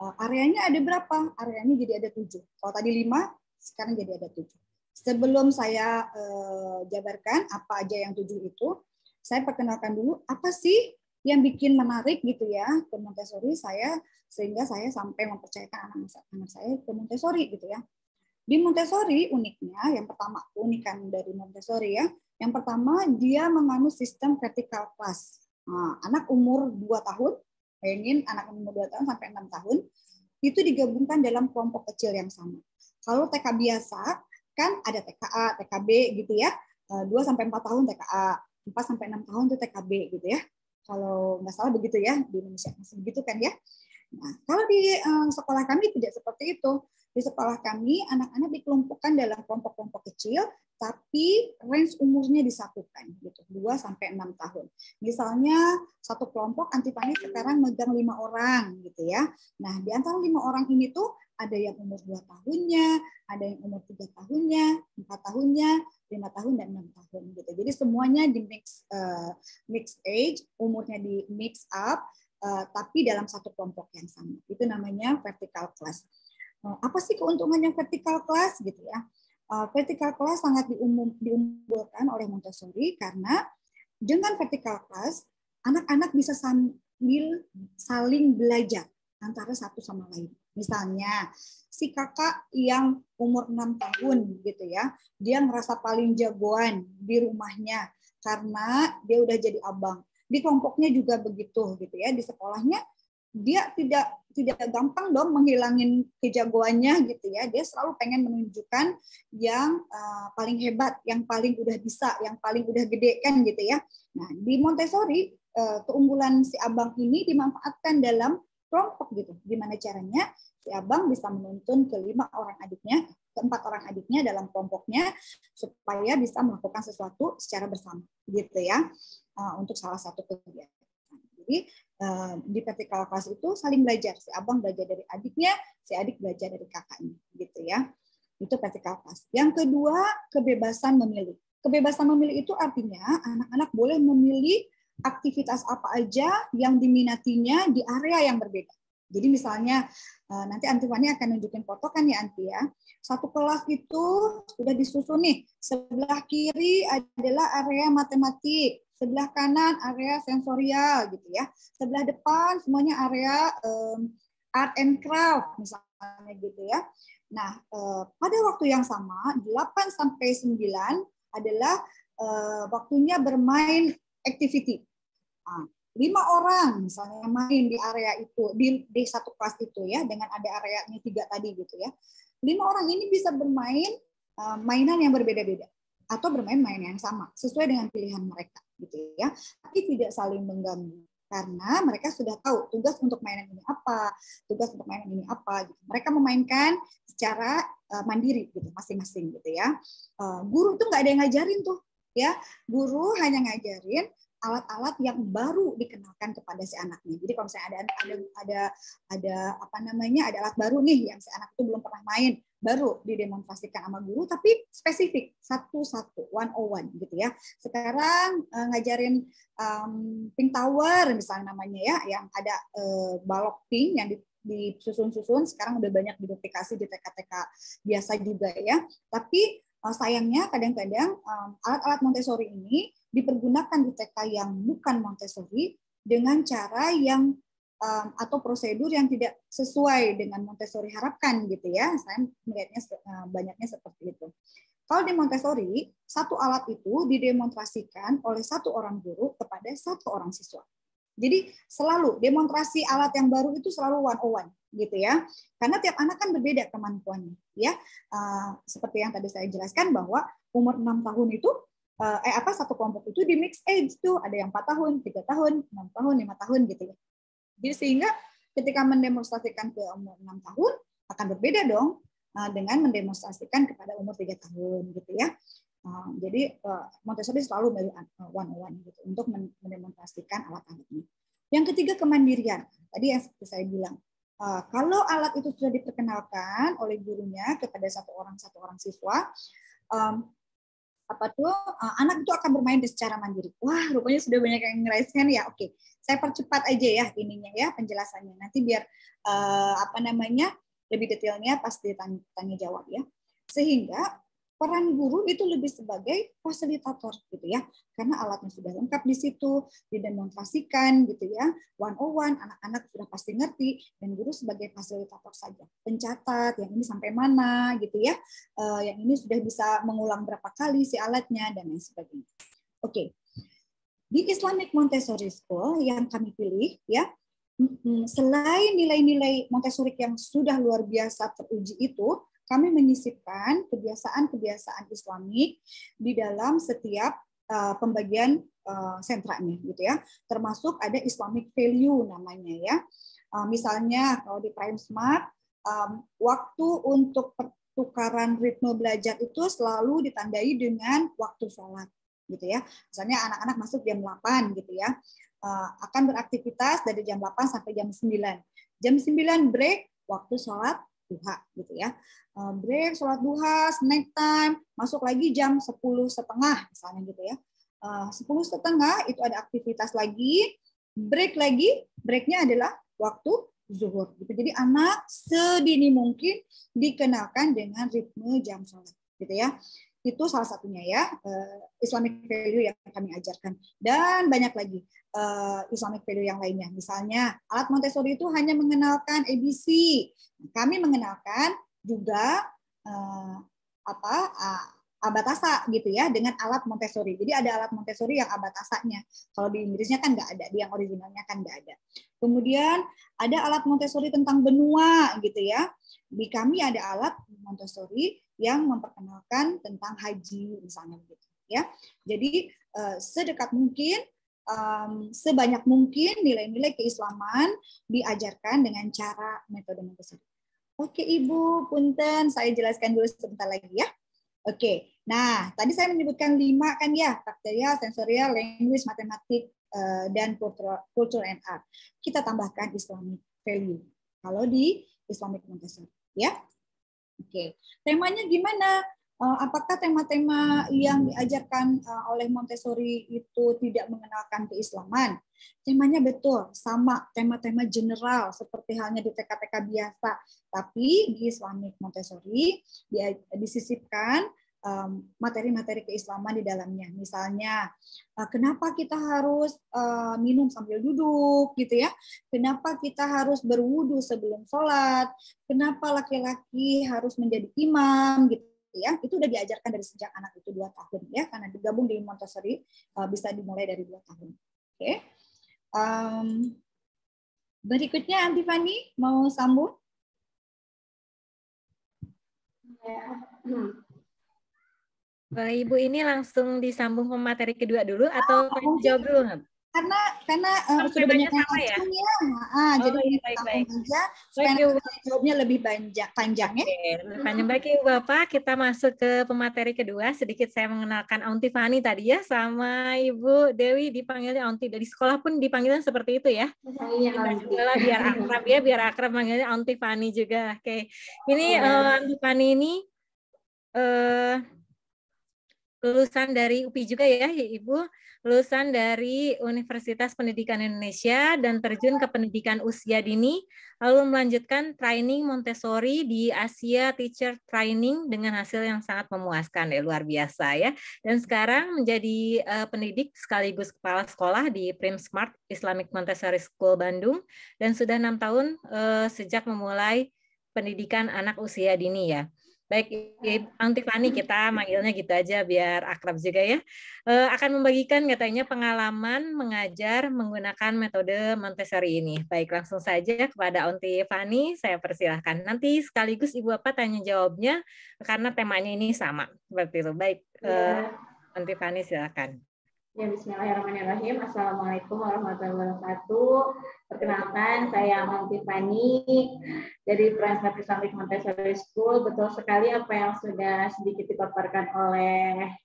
Areanya ada berapa? Areanya jadi ada 7. Kalau tadi 5, sekarang jadi ada 7. Sebelum saya jabarkan apa aja yang 7 itu, saya perkenalkan dulu apa sih yang bikin menarik gitu ya ke Montessori sehingga saya sampai mempercayakan anak saya ke Montessori gitu ya. Di Montessori uniknya, yang pertama keunikan dari Montessori ya, yang pertama dia menganut sistem vertical class. Nah, anak umur 2 tahun, bayangin anak umur 2 tahun sampai 6 tahun, itu digabungkan dalam kelompok kecil yang sama. Kalau TK biasa, kan ada TKA, TKB gitu ya, 2 sampai 4 tahun TKA, 4 sampai 6 tahun itu TKB gitu ya. Kalau nggak salah begitu ya, di Indonesia masih begitu kan ya. Nah, kalau di sekolah kami tidak seperti itu. Di sekolah kami, anak-anak dikelompokkan dalam kelompok-kelompok kecil, tapi range umurnya disatukan, gitu, 2 sampai 6 tahun. Misalnya, satu kelompok Antipani sekarang megang 5 orang, gitu ya. Nah, di antara 5 orang ini tuh, ada yang umur 2 tahunnya, ada yang umur 3 tahunnya, 4 tahunnya, 5 tahun, dan 6 tahun. Gitu. Jadi semuanya di mix age, umurnya di mix up, tapi dalam satu kelompok yang sama. Itu namanya vertical class. Apa sih keuntungannya vertical class gitu ya? Vertical class sangat diunggulkan oleh Montessori karena dengan vertical class anak-anak bisa sambil saling belajar antara satu sama lain. Misalnya si kakak yang umur 6 tahun gitu ya, dia merasa paling jagoan di rumahnya karena dia udah jadi abang. Di kelompoknya juga begitu gitu ya, di sekolahnya dia tidak gampang dong menghilangin kejagoannya gitu ya. Dia selalu pengen menunjukkan yang paling hebat, yang paling udah bisa, yang paling udah gede kan gitu ya. Nah, di Montessori keunggulan si abang ini dimanfaatkan dalam kelompok gitu. Gimana caranya si abang bisa menuntun ke 5 orang adiknya, ke 4 orang adiknya dalam kelompoknya supaya bisa melakukan sesuatu secara bersama gitu ya, untuk salah satu kegiatan. Jadi di vertical class itu saling belajar, si abang belajar dari adiknya, si adik belajar dari kakaknya gitu ya. Itu vertical class. Yang kedua, kebebasan memilih. Kebebasan memilih itu artinya anak-anak boleh memilih aktivitas apa aja yang diminatinya di area yang berbeda. Jadi misalnya nanti Anti Fani akan nunjukin foto kan ya Anti ya. Satu kelas itu sudah disusun nih. Sebelah kiri adalah area matematik, sebelah kanan area sensorial gitu ya. Sebelah depan semuanya area art and craft misalnya gitu ya. Nah, pada waktu yang sama 8 sampai 9 adalah waktunya bermain activity. 5 orang misalnya main di area itu di satu kelas itu ya, dengan ada areanya 3 tadi gitu ya. 5 orang ini bisa bermain mainan yang berbeda-beda atau bermain mainan yang sama sesuai dengan pilihan mereka gitu ya. Tapi tidak saling mengganggu karena mereka sudah tahu tugas untuk mainan ini apa, tugas untuk mainan ini apa gitu. Mereka memainkan secara mandiri gitu masing-masing gitu ya. Guru itu nggak ada yang ngajarin tuh. ya. Guru hanya ngajarin alat-alat yang baru dikenalkan kepada si anaknya. Jadi kalau misalnya ada apa namanya, ada alat baru nih yang si anak itu belum pernah main, baru didemonstrasikan sama guru, tapi spesifik satu-satu, 101 gitu ya. Sekarang ngajarin pink tower misalnya namanya ya, yang ada balok pink yang disusun-susun. Sekarang udah banyak diduplikasi di TK-TK biasa juga ya. Tapi sayangnya kadang-kadang alat-alat Montessori ini dipergunakan di TK yang bukan Montessori dengan cara yang atau prosedur yang tidak sesuai dengan Montessori harapkan gitu ya. Saya melihatnya banyaknya seperti itu. Kalau di Montessori, satu alat itu didemonstrasikan oleh satu orang guru kepada satu orang siswa. Jadi selalu demonstrasi alat yang baru itu selalu 101 gitu ya. Karena tiap anak kan berbeda kemampuannya ya. Seperti yang tadi saya jelaskan bahwa umur 6 tahun itu satu kelompok itu di mix age tuh, ada yang 4 tahun, 3 tahun, 6 tahun, 5 tahun gitu ya. Jadi sehingga ketika mendemonstrasikan ke umur 6 tahun akan berbeda dong dengan mendemonstrasikan kepada umur 3 tahun gitu ya. Jadi Montessori selalu dari 101 gitu untuk mendemonstrasikan alat-alatnya. Yang ketiga, kemandirian. Tadi yang seperti saya bilang, kalau alat itu sudah diperkenalkan oleh gurunya kepada satu orang siswa, anak itu akan bermain secara mandiri. Wah, rupanya sudah banyak yang ngerasain ya. Oke, saya percepat aja ya ininya ya penjelasannya. Nanti biar lebih detailnya pas ditanya jawab ya. Sehingga peran guru itu lebih sebagai fasilitator gitu ya. Karena alatnya sudah lengkap di situ, didemonstrasikan gitu ya. 101, anak-anak sudah pasti ngerti, dan guru sebagai fasilitator saja. Pencatat yang ini sampai mana gitu ya. Yang ini sudah bisa mengulang berapa kali si alatnya dan lain sebagainya. Oke. Di Islamic Montessori School yang kami pilih ya, selain nilai-nilai Montessori yang sudah luar biasa teruji itu, kami menyisipkan kebiasaan-kebiasaan Islamik di dalam setiap pembagian sentranya gitu ya. Termasuk ada Islamic value namanya ya. Misalnya kalau di Prime Smart, waktu untuk pertukaran ritme belajar itu selalu ditandai dengan waktu sholat gitu ya. Misalnya anak-anak masuk jam 8 gitu ya. Akan beraktivitas dari jam 8 sampai jam 9. Jam 9 break, waktu sholat duha gitu ya. Break, sholat duha, snack time, masuk lagi jam 10:30 misalnya gitu ya. 10:30 itu ada aktivitas lagi, break lagi, breaknya adalah waktu zuhur. Gitu. Jadi anak sedini mungkin dikenalkan dengan ritme jam sholat gitu ya. Itu salah satunya ya, Islamic value yang kami ajarkan. Dan banyak lagi Islamic value yang lainnya. Misalnya, alat Montessori itu hanya mengenalkan ABC. Kami mengenalkan juga abatasa gitu ya, dengan alat Montessori. Jadi ada alat Montessori yang abatasanya. Kalau di Inggrisnya kan nggak ada, di yang originalnya kan nggak ada. Kemudian ada alat Montessori tentang benua gitu ya. Di kami ada alat Montessori yang memperkenalkan tentang haji misalnya gitu ya. Jadi sedekat mungkin, sebanyak mungkin nilai-nilai keislaman diajarkan dengan cara metode Montessori. Oke Ibu, punten saya jelaskan dulu sebentar lagi ya. Oke, nah tadi saya menyebutkan 5 kan ya, faktorial, sensorial, language, matematik, dan cultural and art. Kita tambahkan Islamic value kalau di Islamic Montessori ya. Oke, temanya gimana? Apakah tema-tema yang diajarkan oleh Montessori itu tidak mengenalkan keislaman? Temanya betul, sama tema-tema general seperti halnya di TK-TK biasa. Tapi di Islamic Montessori disisipkan materi-materi keislaman di dalamnya. Misalnya, kenapa kita harus minum sambil duduk, gitu ya? Kenapa kita harus berwudu sebelum sholat? Kenapa laki-laki harus menjadi imam, gitu ya? Itu udah diajarkan dari sejak anak itu 2 tahun ya, karena digabung di Montessori bisa dimulai dari 2 tahun. Oke. Berikutnya Antifani mau sambung? Ibu ini langsung disambung ke materi kedua dulu atau jawab dulu nggak? Karena sudah temanya banyak yang sama ya? acung ya. Jadi iya, kita baik. aja Baik, supaya jawabnya lebih panjang ya. Oke, panjang. Baik Ibu Bapak, kita masuk ke pemateri kedua. Sedikit saya mengenalkan Aunty Fani tadi ya, sama Ibu Dewi dipanggilnya Aunty. Dari sekolah pun dipanggilnya seperti itu ya. Iya, Biar akrab ya, biar akrab manggilnya Aunty Fani juga. Oke, ini Aunty Fani ini lulusan dari UPI juga ya, Ibu. Lulusan dari Universitas Pendidikan Indonesia dan terjun ke pendidikan usia dini, lalu melanjutkan training Montessori di Asia Teacher Training dengan hasil yang sangat memuaskan, ya luar biasa ya. Dan sekarang menjadi pendidik sekaligus kepala sekolah di Primsmart Islamic Montessori School Bandung dan sudah 6 tahun sejak memulai pendidikan anak usia dini ya. Baik, Aunty Fani, kita manggilnya gitu aja biar akrab juga ya. Akan membagikan katanya pengalaman mengajar menggunakan metode Montessori ini. Baik, langsung saja kepada Aunty Fani, saya persilahkan. Nanti sekaligus Ibu Bapak tanya jawabnya karena temanya ini sama. Seperti itu. Baik, Aunty Fani silakan. Ya, bismillahirrahmanirrahim. Assalamualaikum warahmatullahi wabarakatuh. Perkenalkan, saya Aunty Fani dari Primsmart Islamic Montessori School. Betul sekali apa yang sudah sedikit dipaparkan oleh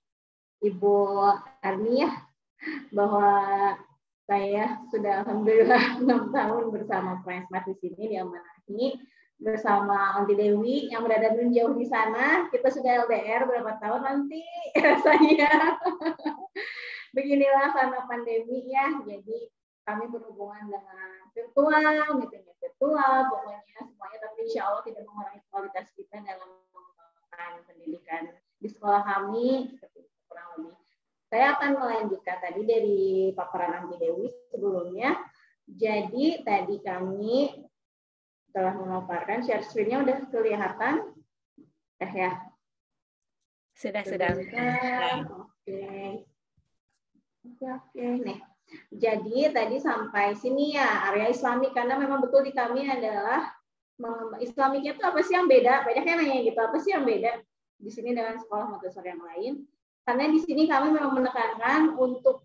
Ibu Arni ya, bahwa saya sudah alhamdulillah 6 tahun bersama Primsmart di sini, diamanahi bersama Aunty Dewi yang berada jauh di sana. Kita sudah LDR berapa tahun nanti rasanya. Beginilah karena pandemi ya, jadi kami berhubungan dengan virtual, meetingnya virtual, pokoknya semuanya, tapi insya Allah tidak mengurangi kualitas kita dalam mengembangkan pendidikan di sekolah kami, seperti itu kurang lebih. Saya akan melanjutkan tadi dari paparan Aunty Dewi sebelumnya. Jadi tadi kami telah memaparkan, share screen-nya udah kelihatan? Ya. Sudah. Oke. Nih. Jadi tadi sampai sini ya area Islamik, karena memang betul di kami adalah Islamiknya itu apa sih yang beda? Banyak yang nanya gitu, apa sih yang beda di sini dengan sekolah Montessori yang lain? Karena di sini kami memang menekankan untuk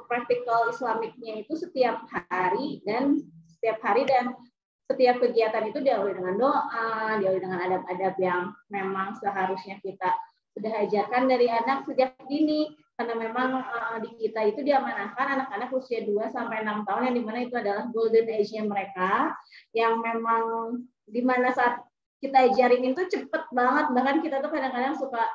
praktikal Islamiknya itu setiap hari dan setiap kegiatan itu diawali dengan doa, diawali dengan adab-adab yang memang seharusnya kita sudah ajarkan dari anak sejak dini. Karena memang di kita itu diamanahkan anak-anak usia 2 sampai 6 tahun yang dimana itu adalah golden age-nya mereka, yang memang dimana saat kita ajarin itu cepet banget, bahkan kita tuh kadang-kadang suka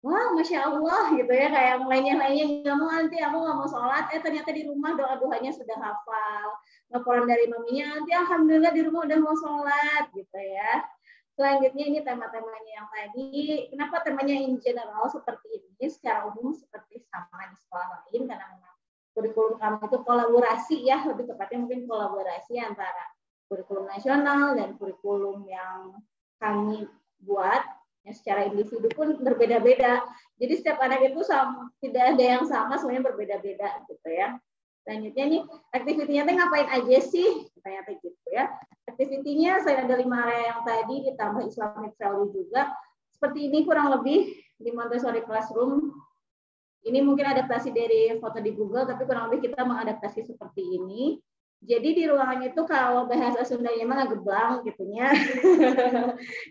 wah Masya Allah gitu ya, kayak lainnya nggak mau nanti aku nggak mau sholat, ternyata di rumah doa-doanya sudah hafal, laporan dari maminya nanti alhamdulillah di rumah udah mau sholat gitu ya. Selanjutnya ini tema-temanya yang tadi. Kenapa temanya in general seperti ini? Secara umum seperti sama di sekolah lain, karena memang kurikulum kami itu kolaborasi ya, lebih tepatnya mungkin kolaborasi antara kurikulum nasional dan kurikulum yang kami buat. Ya, secara individu pun berbeda-beda. Jadi setiap anak itu tidak ada yang sama, semuanya berbeda-beda gitu ya. Selanjutnya nih, aktivitinya ngapain aja sih? Ternyata gitu ya. Aktivitinya saya ada 5 area yang tadi, ditambah Islamic Value juga. Seperti ini kurang lebih di Montessori Classroom. Ini mungkin adaptasi dari foto di Google, tapi kurang lebih kita mengadaptasi seperti ini. Jadi di ruangan itu kalau bahasa Sundanya mah geblang gitunya.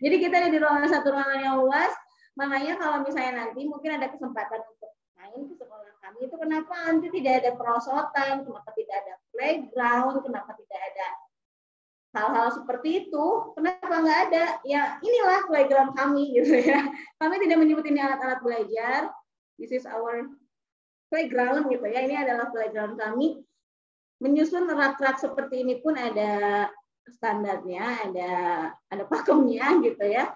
Jadi kita ada di ruangan satu ruangan yang luas. Makanya kalau misalnya nanti mungkin ada kesempatan untuk main ke sekolah kami, itu kenapa nanti tidak ada perosotan, kenapa tidak ada playground, kenapa tidak ada hal-hal seperti itu, kenapa nggak ada? Ya inilah playground kami gitu ya. Kami tidak menyebut ini alat-alat belajar. This is our playground gitu ya. Ini adalah playground kami. Menyusun rak-rak seperti ini pun ada standarnya, ada pakemnya gitu ya.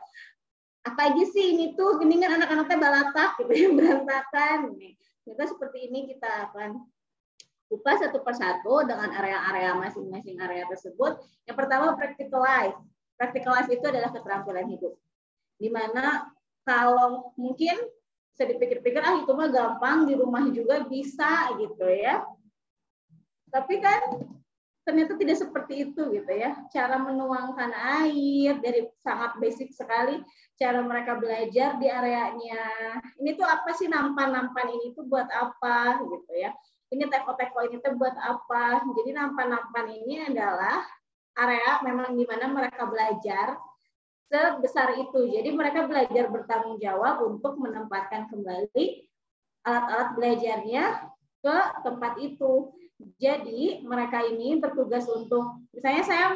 Apa aja sih ini tuh, gini kan anak-anaknya balatak gitu ya, berantakan. Kita seperti ini kita akan kupas satu persatu dengan area-area masing-masing area tersebut. Yang pertama practical life. Practical life itu adalah keterampilan hidup. Dimana kalau mungkin bisa dipikir-pikir, itu mah gampang, di rumah juga bisa gitu ya. Tapi kan ternyata tidak seperti itu gitu ya. Cara menuangkan air dari sangat basic sekali, cara mereka belajar di areanya. Ini tuh apa sih nampan-nampan ini tuh buat apa gitu ya. ini teko-teko ini buat apa. Jadi nampan-nampan ini adalah area memang di mana mereka belajar sebesar itu. Jadi mereka belajar bertanggung jawab untuk menempatkan kembali alat-alat belajarnya ke tempat itu. Jadi mereka ini bertugas untuk, misalnya saya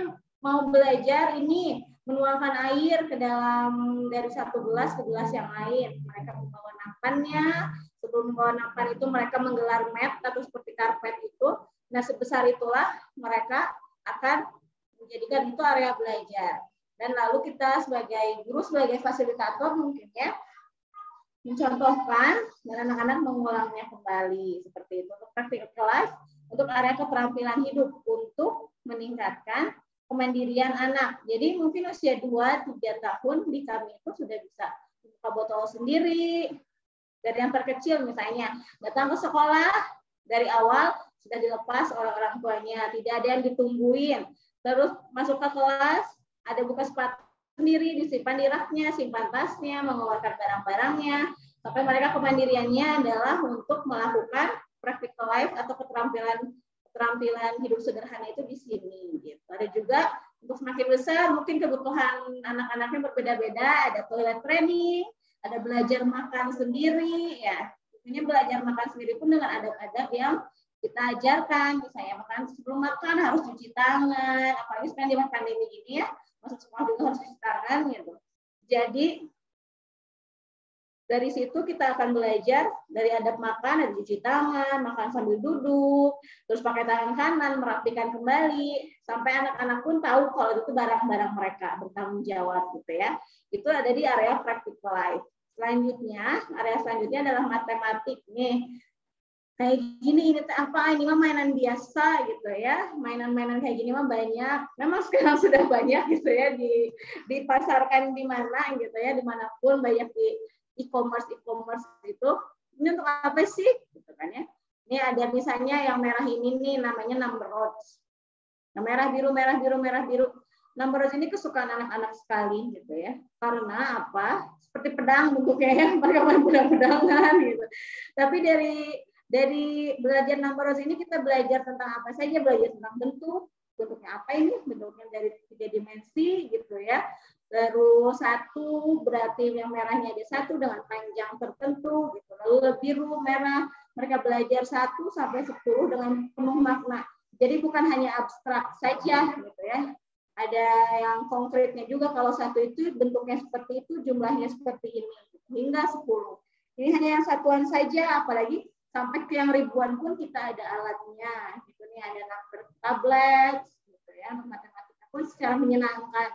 mau belajar ini menuangkan air ke dalam dari satu gelas ke gelas yang lain. Mereka membawa nampannya. Sebelum membawa nampan itu mereka menggelar mat atau seperti karpet itu. Nah sebesar itulah mereka akan menjadikan itu area belajar. Dan lalu kita sebagai guru, sebagai fasilitator mungkin ya, mencontohkan dan anak-anak mengulangnya kembali seperti itu untuk practical life, untuk area keterampilan hidup untuk meningkatkan kemandirian anak. Jadi mungkin usia 2-3 tahun di kami itu sudah bisa buka botol sendiri. Dari yang terkecil misalnya datang ke sekolah dari awal sudah dilepas oleh orang tuanya, tidak ada yang ditungguin. Terus masuk ke kelas ada buka sepatu sendiri, disimpan di raknya, simpan tasnya, mengeluarkan barang-barangnya, sampai mereka kemandiriannya adalah untuk melakukan practical life atau keterampilan hidup sederhana itu di sini. Gitu. Ada juga untuk semakin besar, mungkin kebutuhan anak-anaknya berbeda-beda, ada toilet training, ada belajar makan sendiri, ya. Ini belajar makan sendiri pun dengan adab-adab yang kita ajarkan, misalnya makan sebelum makan harus cuci tangan, apalagi sekarang di masa pandemi ini ya, masuk sekolah juga harus cuci tangan gitu. Jadi dari situ kita akan belajar dari adab makan, ada cuci tangan, makan sambil duduk, terus pakai tangan kanan, merapikan kembali, sampai anak-anak pun tahu kalau itu barang-barang mereka, bertanggung jawab gitu ya. Itu ada di area practical life. Selanjutnya, area selanjutnya adalah matematik nih. Kayak gini, ini apa? Ini mah mainan biasa gitu ya. Mainan-mainan kayak gini mah banyak. Memang sekarang sudah banyak gitu ya dipasarkan di mana gitu ya, dimanapun banyak di e-commerce itu. Ini untuk apa sih? Gitu kan ya. Ini ada misalnya yang merah ini nih namanya number rods. Nah, merah biru. Number rods ini kesukaan anak-anak sekali gitu ya. Karena apa? Seperti pedang bentuknya ya, mereka main pedang-pedangan gitu. Tapi dari belajar number rods ini kita belajar tentang apa saja, belajar tentang bentuknya apa ini, bentuknya dari 3 dimensi gitu ya. Terus 1 berarti yang merahnya ada 1 dengan panjang tertentu gitu. Lalu biru, merah, mereka belajar 1 sampai 10 dengan penuh makna. Jadi bukan hanya abstrak saja gitu ya. Ada yang konkretnya juga, kalau 1 itu bentuknya seperti itu, jumlahnya seperti ini hingga 10. Ini hanya yang satuan saja, apalagi sampai ke yang ribuan pun kita ada alatnya. Gitu nih, ada number tablet gitu ya. Matematika pun secara menyenangkan.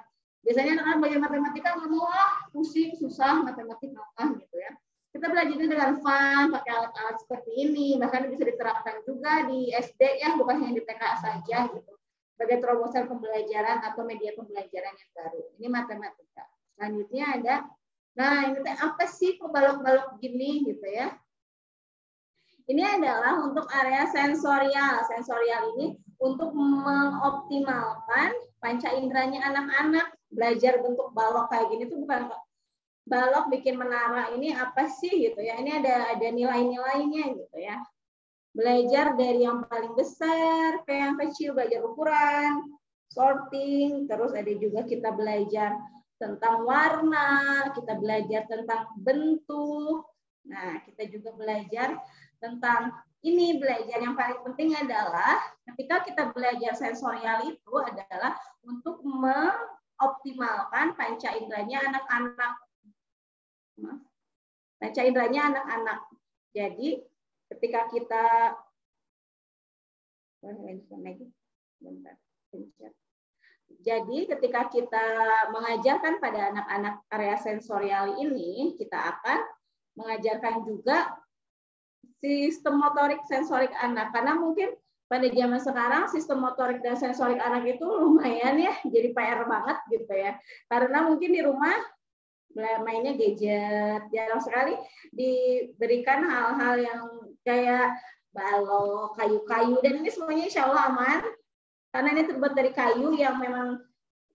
Biasanya anak-anak belajar matematika nggak mau pusing, susah matematika gitu ya. Kita belajarnya dengan fun, pakai alat-alat seperti ini, bahkan bisa diterapkan juga di SD ya, bukan hanya di TK saja gitu. Sebagai terobosan pembelajaran atau media pembelajaran yang baru. Ini matematika. Selanjutnya ada, nah ini apa sih kok balok-balok gini gitu ya. Ini adalah untuk area sensorial. Sensorial ini untuk mengoptimalkan panca inderanya anak-anak. Belajar bentuk balok kayak gini tuh bukan balok bikin menara, ini apa sih gitu ya. Ini ada nilai-nilainya gitu ya. Belajar dari yang paling besar ke yang kecil, belajar ukuran, sorting, terus ada juga kita belajar tentang warna, kita belajar tentang bentuk. Nah, kita juga belajar tentang ini, belajar yang paling penting adalah ketika kita belajar sensorial itu adalah untuk mengoptimalkan panca inderanya anak-anak. Panca inderanya anak-anak. Jadi ketika kita jadi ketika kita mengajarkan pada anak-anak area sensorial ini, kita akan mengajarkan juga sistem motorik sensorik anak, karena mungkin pada zaman sekarang sistem motorik dan sensorik anak itu lumayan ya, jadi PR banget gitu ya. Karena mungkin di rumah mainnya gadget, jarang sekali diberikan hal-hal yang kayak balok, kayu-kayu, dan ini semuanya insya Allah aman, karena ini terbuat dari kayu yang memang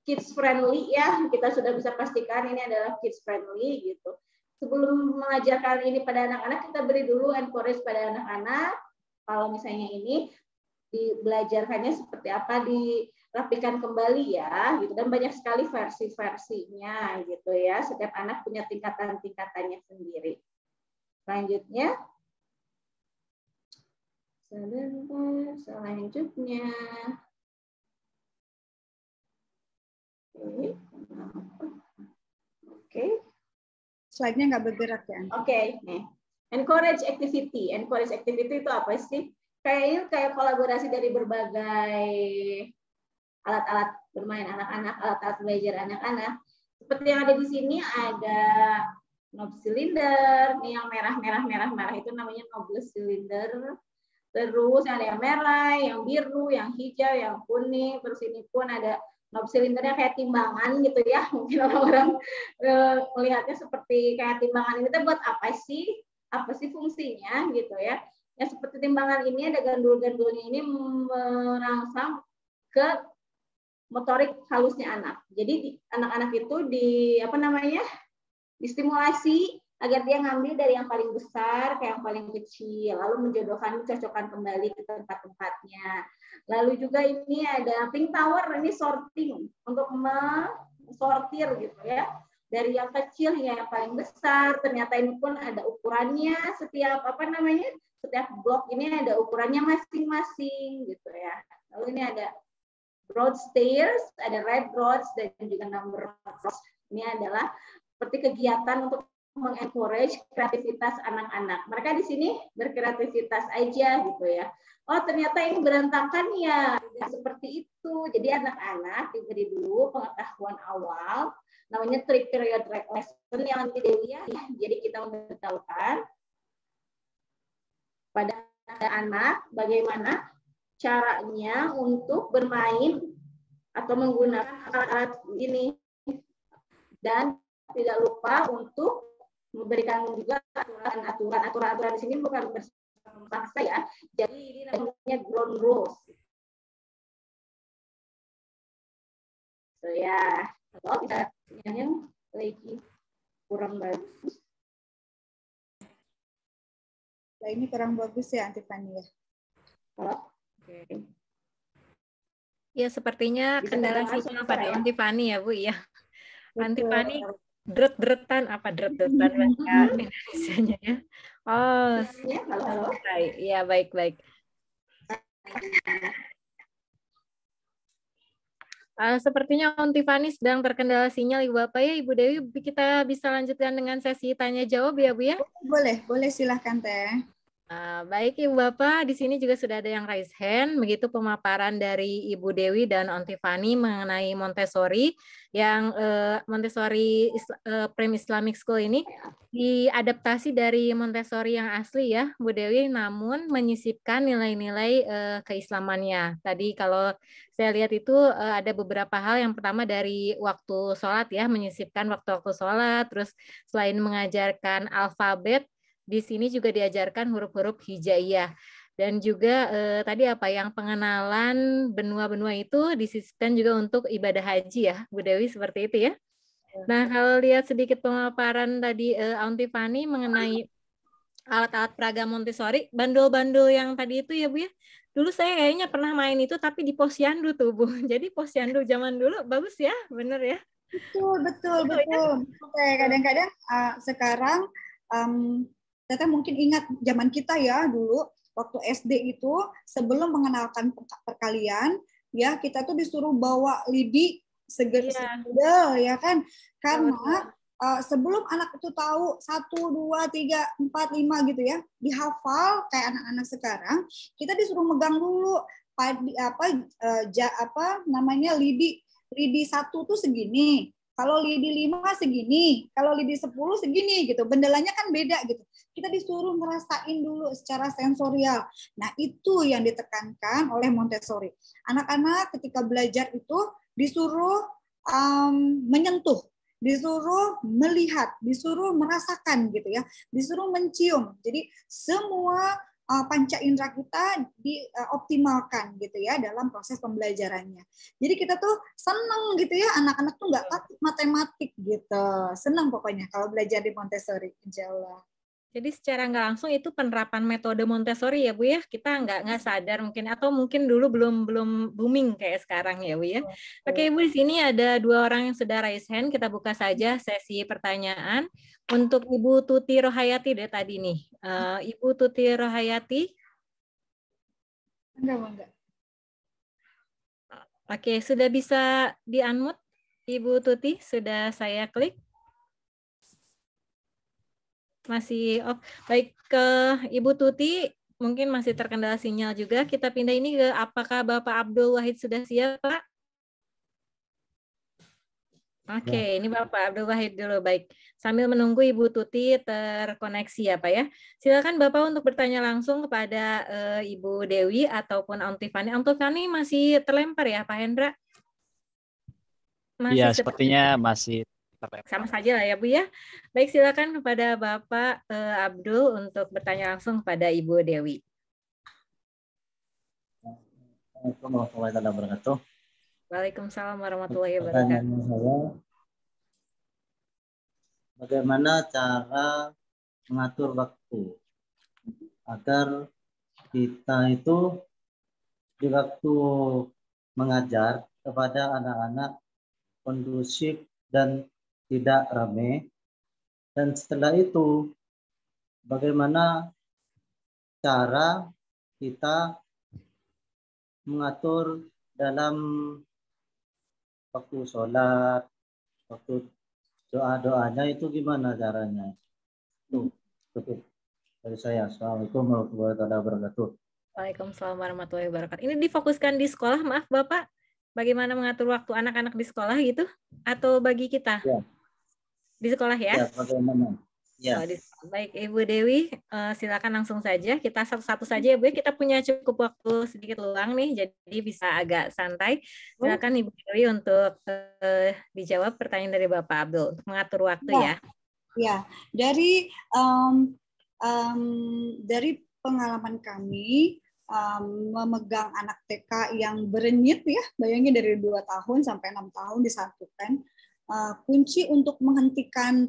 kids friendly ya, kita sudah bisa pastikan ini adalah kids friendly gitu. Sebelum mengajarkan ini pada anak-anak, kita beri dulu encourage pada anak-anak Kalau misalnya ini dibelajarkannya seperti apa, dirapikan kembali ya, gitu. Dan banyak sekali versi-versinya, gitu ya. Setiap anak punya tingkatan-tingkatannya sendiri. Selanjutnya, selanjutnya, oke. Slide-nya nggak bergerak ya. Oke, nih. Encourage activity. Encourage activity itu apa sih? Kayak kolaborasi dari berbagai alat-alat bermain anak-anak, alat-alat belajar anak-anak. Seperti yang ada di sini ada knob cylinder, nih yang merah itu namanya knob cylinder. Terus ada yang merah, yang biru, yang hijau, yang kuning. Terus ini pun ada knob cylindernya kayak timbangan gitu ya. Mungkin orang-orang melihatnya seperti kayak timbangan ini. Buat apa sih? Apa sih fungsinya gitu ya? Ya seperti timbangan ini ada gandul-gandulnya ini merangsang ke motorik halusnya anak. Jadi anak-anak itu distimulasi agar dia ngambil dari yang paling besar ke yang paling kecil, lalu mencocokkan kembali ke tempat-tempatnya. Lalu juga ini ada pink tower, ini sorting untuk mensortir gitu ya. Dari yang kecil hingga yang paling besar. Ternyata ini pun ada ukurannya, setiap setiap blok ini ada ukurannya masing-masing gitu ya. Lalu ini ada broad stairs, ada red rods dan juga number rods. Ini adalah seperti kegiatan untuk mengencourage kreativitas anak-anak. Mereka di sini berkreativitas aja gitu ya. Oh ternyata ini berantakan ya, seperti itu. Jadi anak-anak diberi dulu pengetahuan awal, namanya 3 period lesson yang nanti Dewi ya. Jadi kita memberitahukan pada anak bagaimana caranya untuk bermain atau menggunakan alat-alat ini. Dan tidak lupa untuk memberikan juga aturan-aturan di sini bukan bersama ya. Jadi ini namanya ground rules. So ya, kalau kita yang lagi kurang bagus. Nah, ini kurang bagus ya, Antifani ya. Oke. Ya, sepertinya Bisa kendala kedengar sinyal suara pada ya? Antifani ya, Bu ya. Antifani Betul. dret-dretan bahasa Indonesianya ya. Oh, Ya, halo. baik. Ya, baik. Sepertinya Om Tiffany sedang terkendala sinyal Ibu Bapak ya. Ibu Dewi, kita bisa lanjutkan dengan sesi tanya jawab ya Bu ya. Boleh silahkan Teh. Baik Ibu Bapak, di sini juga sudah ada yang raise hand, begitu pemaparan dari Ibu Dewi dan Om Tiffany mengenai Montessori, yang Montessori Prem Islamic School ini diadaptasi dari Montessori yang asli ya Bu Dewi, namun menyisipkan nilai-nilai keislamannya. Tadi kalau saya lihat itu ada beberapa hal, yang pertama dari waktu sholat ya, menyisipkan waktu-waktu sholat, terus selain mengajarkan alfabet, di sini juga diajarkan huruf-huruf hijaiyah. Dan juga tadi yang pengenalan benua-benua itu disisipkan juga untuk ibadah haji ya, Bu Dewi, seperti itu ya. Nah, kalau lihat sedikit pemaparan tadi Om Tiffany mengenai alat-alat peraga Montessori, bandul-bandul yang tadi itu ya Bu ya. Dulu saya kayaknya pernah main itu tapi di posyandu tuh Bu. Jadi posyandu zaman dulu bagus ya, bener ya? Betul. Oke, kadang-kadang sekarang Teteh mungkin ingat zaman kita ya dulu waktu SD itu sebelum mengenalkan perkalian ya kita tuh disuruh bawa lidi segel ya kan, karena sebelum anak itu tahu 1, 2, 3, 4, 5 gitu ya dihafal kayak anak-anak sekarang, kita disuruh megang dulu lidi 1 tuh segini, kalau lidi 5 segini, kalau lidi 10 segini gitu. Bendelanya kan beda gitu. Kita disuruh ngerasain dulu secara sensorial. Nah, itu yang ditekankan oleh Montessori. Anak-anak ketika belajar itu disuruh menyentuh, disuruh melihat, disuruh merasakan gitu ya, disuruh mencium. Jadi semua panca indera kita dioptimalkan gitu ya dalam proses pembelajarannya. Jadi kita tuh seneng gitu ya, anak-anak tuh nggak takut matematik gitu, seneng pokoknya kalau belajar di Montessori, insya Allah. Jadi secara nggak langsung itu penerapan metode Montessori ya Bu ya, kita nggak sadar mungkin, atau mungkin dulu belum booming kayak sekarang ya Bu ya. Oke Bu, di sini ada 2 orang yang sudah raise hand, kita buka saja sesi pertanyaan untuk Ibu Tuti Rohayati dari tadi nih. Ibu Tuti Rohayati. Enggak. Oke, sudah bisa di-unmute Ibu Tuti, sudah saya klik. Masih off. Baik, ke Ibu Tuti, mungkin masih terkendala sinyal juga. Kita pindah ini ke apakah Bapak Abdul Wahid sudah siap, Pak? Oke, ini Bapak Abdul Wahid dulu. Baik, sambil menunggu Ibu Tuti terkoneksi ya Pak ya. Silakan Bapak untuk bertanya langsung kepada Ibu Dewi ataupun Om Tifani. Om Tifani masih terlempar ya Pak Hendra? Iya, sepertinya masih terlempar. Sama saja lah ya Bu ya. Baik, silakan kepada Bapak Abdul untuk bertanya langsung kepada Ibu Dewi. Assalamualaikum warahmatullahi wabarakatuh. Waalaikumsalam warahmatullahi Pertanyaan wabarakatuh. saya, bagaimana cara mengatur waktu agar kita itu di waktu mengajar kepada anak-anak kondusif dan tidak ramai, dan setelah itu bagaimana cara kita mengatur dalam waktu sholat, waktu doa-doanya itu gimana caranya? Itu cukup dari saya. Assalamualaikum warahmatullahi wabarakatuh. Waalaikumsalam warahmatullahi wabarakatuh. Ini difokuskan di sekolah, maaf Bapak. Bagaimana mengatur waktu anak-anak di sekolah gitu? Atau bagi kita? Ya. Di sekolah ya? Ya, bagaimana? Ya. Baik, Ibu Dewi, silakan langsung saja. Kita satu-satu saja ya Bu. Kita punya cukup waktu sedikit luang nih, jadi bisa agak santai. Silakan Ibu Dewi untuk dijawab pertanyaan dari Bapak Abdul untuk mengatur waktu ya. Ya, dari pengalaman kami memegang anak TK yang berenyit ya, bayangin dari 2 tahun sampai 6 tahun disatukan. Kunci untuk menghentikan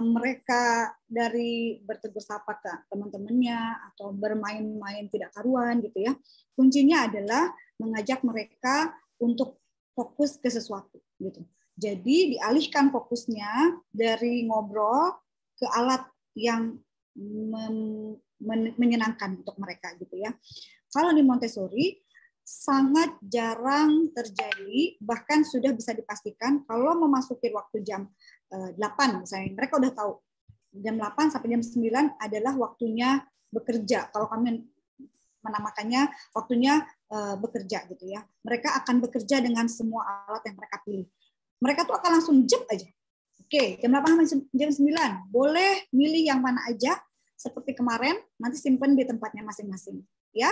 mereka dari bertegur sapa ke teman-temannya atau bermain-main tidak karuan gitu ya. Kuncinya adalah mengajak mereka untuk fokus ke sesuatu gitu. Jadi dialihkan fokusnya dari ngobrol ke alat yang menyenangkan untuk mereka gitu ya. Kalau di Montessori sangat jarang terjadi, bahkan sudah bisa dipastikan kalau memasuki waktu jam 8 misalnya, mereka udah tahu jam 8 sampai jam 9 adalah waktunya bekerja. Kalau kami menamakannya waktunya bekerja gitu ya. Mereka akan bekerja dengan semua alat yang mereka pilih. Mereka tuh akan langsung jep aja. Oke, jam 8 sampai jam 9 boleh milih yang mana aja seperti kemarin, nanti simpen di tempatnya masing-masing ya.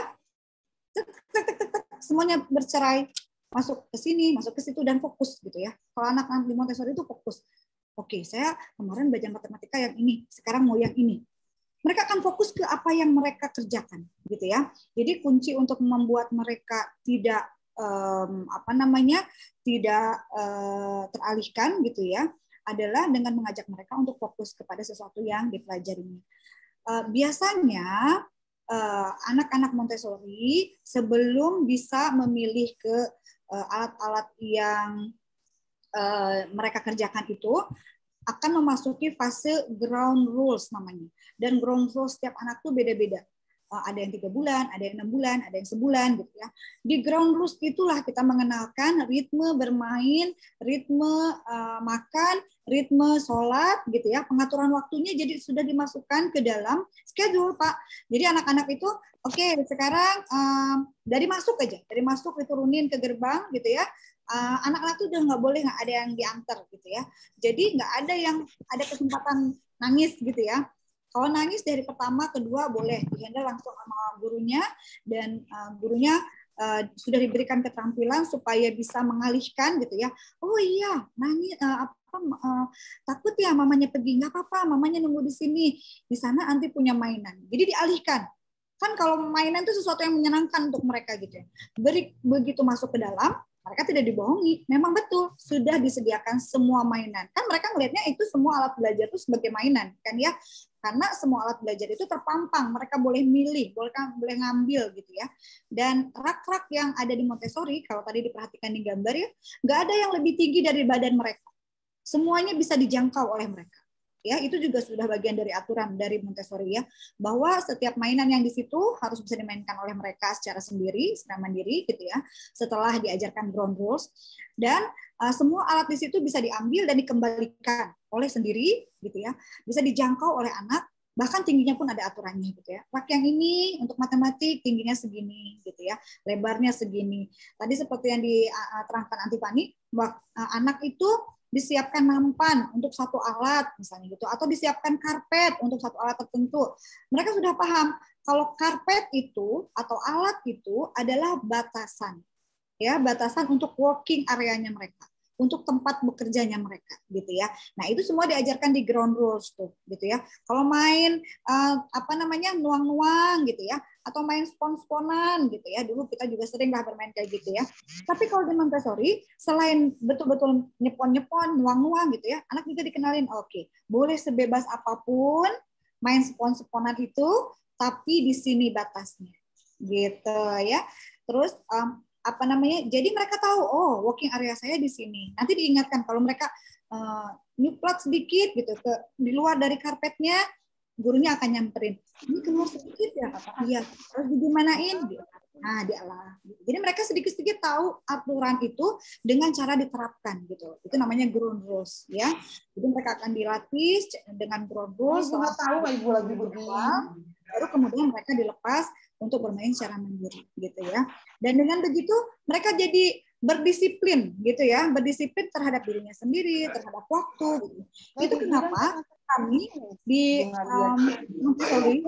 Semuanya bercerai, masuk ke sini, masuk ke situ, dan fokus gitu ya. Kalau anak-anak di Montessori itu fokus. Oke, saya kemarin belajar matematika yang ini, sekarang mau yang ini. Mereka akan fokus ke apa yang mereka kerjakan, gitu ya. Jadi kunci untuk membuat mereka tidak tidak teralihkan, gitu ya, adalah dengan mengajak mereka untuk fokus kepada sesuatu yang dipelajarinya. Biasanya anak-anak Montessori sebelum bisa memilih ke alat-alat yang mereka kerjakan itu akan memasuki fase ground rules namanya. Dan ground rules setiap anak tuh beda-beda. Ada yang 3 bulan, ada yang 6 bulan, ada yang sebulan gitu ya. Di ground rules itulah kita mengenalkan ritme bermain, ritme makan, ritme sholat gitu ya. Pengaturan waktunya jadi sudah dimasukkan ke dalam schedule, Pak. Jadi anak-anak itu oke, sekarang dari masuk aja, dari masuk diturunin ke gerbang gitu ya. Anak-anak tuh udah nggak boleh nggak ada yang diantar gitu ya. Jadi nggak ada yang ada kesempatan nangis gitu ya. Kalau nangis dari pertama, kedua boleh dihandle langsung sama gurunya, dan gurunya sudah diberikan keterampilan supaya bisa mengalihkan gitu ya. Oh iya, nangis takut ya mamanya pergi, nggak apa-apa, mamanya nunggu di sini, di sana nanti punya mainan. Jadi dialihkan. Kan kalau mainan itu sesuatu yang menyenangkan untuk mereka gitu ya. Begitu masuk ke dalam, mereka tidak dibohongi. Memang betul, sudah disediakan semua mainan. Kan mereka melihatnya itu semua alat belajar itu sebagai mainan. Kan ya, karena semua alat belajar itu terpampang, mereka boleh milih, boleh ngambil gitu ya. Dan rak-rak yang ada di Montessori, kalau tadi diperhatikan di gambar ya, nggak ada yang lebih tinggi dari badan mereka. Semuanya bisa dijangkau oleh mereka. Ya, itu juga sudah bagian dari aturan dari Montessori ya, bahwa setiap mainan yang di situ harus bisa dimainkan oleh mereka secara sendiri, secara mandiri gitu ya, setelah diajarkan ground rules, dan semua alat di situ bisa diambil dan dikembalikan oleh sendiri gitu ya, bisa dijangkau oleh anak, bahkan tingginya pun ada aturannya gitu ya. Rak yang ini untuk matematik tingginya segini gitu ya, lebarnya segini. Tadi seperti yang diterangkan Anti Fani, bahwa anak itu disiapkan nampan untuk satu alat misalnya gitu, atau disiapkan karpet untuk satu alat tertentu. Mereka sudah paham kalau karpet itu atau alat itu adalah batasan, ya, batasan untuk working areanya mereka, untuk tempat bekerjanya mereka gitu ya. Nah, itu semua diajarkan di ground rules tuh gitu ya. Kalau main nuang-nuang gitu ya, atau main spon-sponan gitu ya. Dulu kita juga sering lah bermain kayak gitu ya. Tapi kalau di Montessori, selain betul-betul nyepon-nyepon, nuang-nuang gitu ya, anak juga dikenalin, oke, boleh sebebas apapun main spon-sponan itu, tapi di sini batasnya gitu ya. Terus jadi mereka tahu, oh, working area saya di sini. Nanti diingatkan kalau mereka nyuplat sedikit gitu di luar dari karpetnya, gurunya akan nyamperin. Ini keluar sedikit ya, kata. Iya, harus digimanain gitu. Nah, dialah. Jadi mereka sedikit-sedikit tahu aturan itu dengan cara diterapkan gitu. Itu namanya ground rules ya. Jadi mereka akan dilatih dengan ground rules. Ibu nggak tahu Ibu lagi begini. Baru kemudian mereka dilepas untuk bermain secara mandiri gitu ya. Dan dengan begitu mereka jadi berdisiplin gitu ya, berdisiplin terhadap dirinya sendiri, terhadap waktu gitu. Itu kenapa kami di Montessori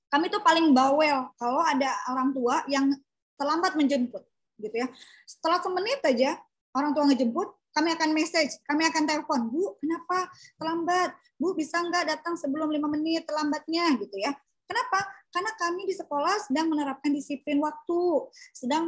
kami tuh paling bawel kalau ada orang tua yang terlambat menjemput gitu ya. Setelah semenit aja orang tua ngejemput, kami akan message, kami akan telepon, Bu, kenapa terlambat? Bu, bisa nggak datang sebelum 5 menit terlambatnya gitu ya. Kenapa? Karena kami di sekolah sedang menerapkan disiplin waktu, sedang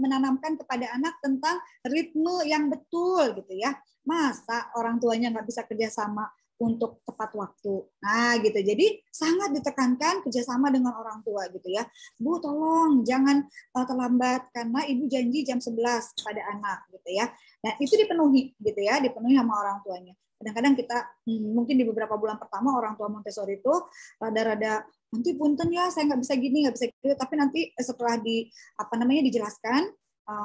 menanamkan kepada anak tentang ritme yang betul gitu ya. Masa orang tuanya nggak bisa kerjasama untuk tepat waktu. Nah, gitu. Jadi sangat ditekankan kerjasama dengan orang tua gitu ya. Bu, tolong jangan terlambat karena Ibu janji jam 11 kepada anak gitu ya. Dan itu dipenuhi gitu ya, dipenuhi sama orang tuanya. Kadang-kadang kita mungkin di beberapa bulan pertama orang tua Montessori itu rada-rada nanti punten ya, saya nggak bisa gini, nggak bisa gitu. Tapi nanti setelah dijelaskan,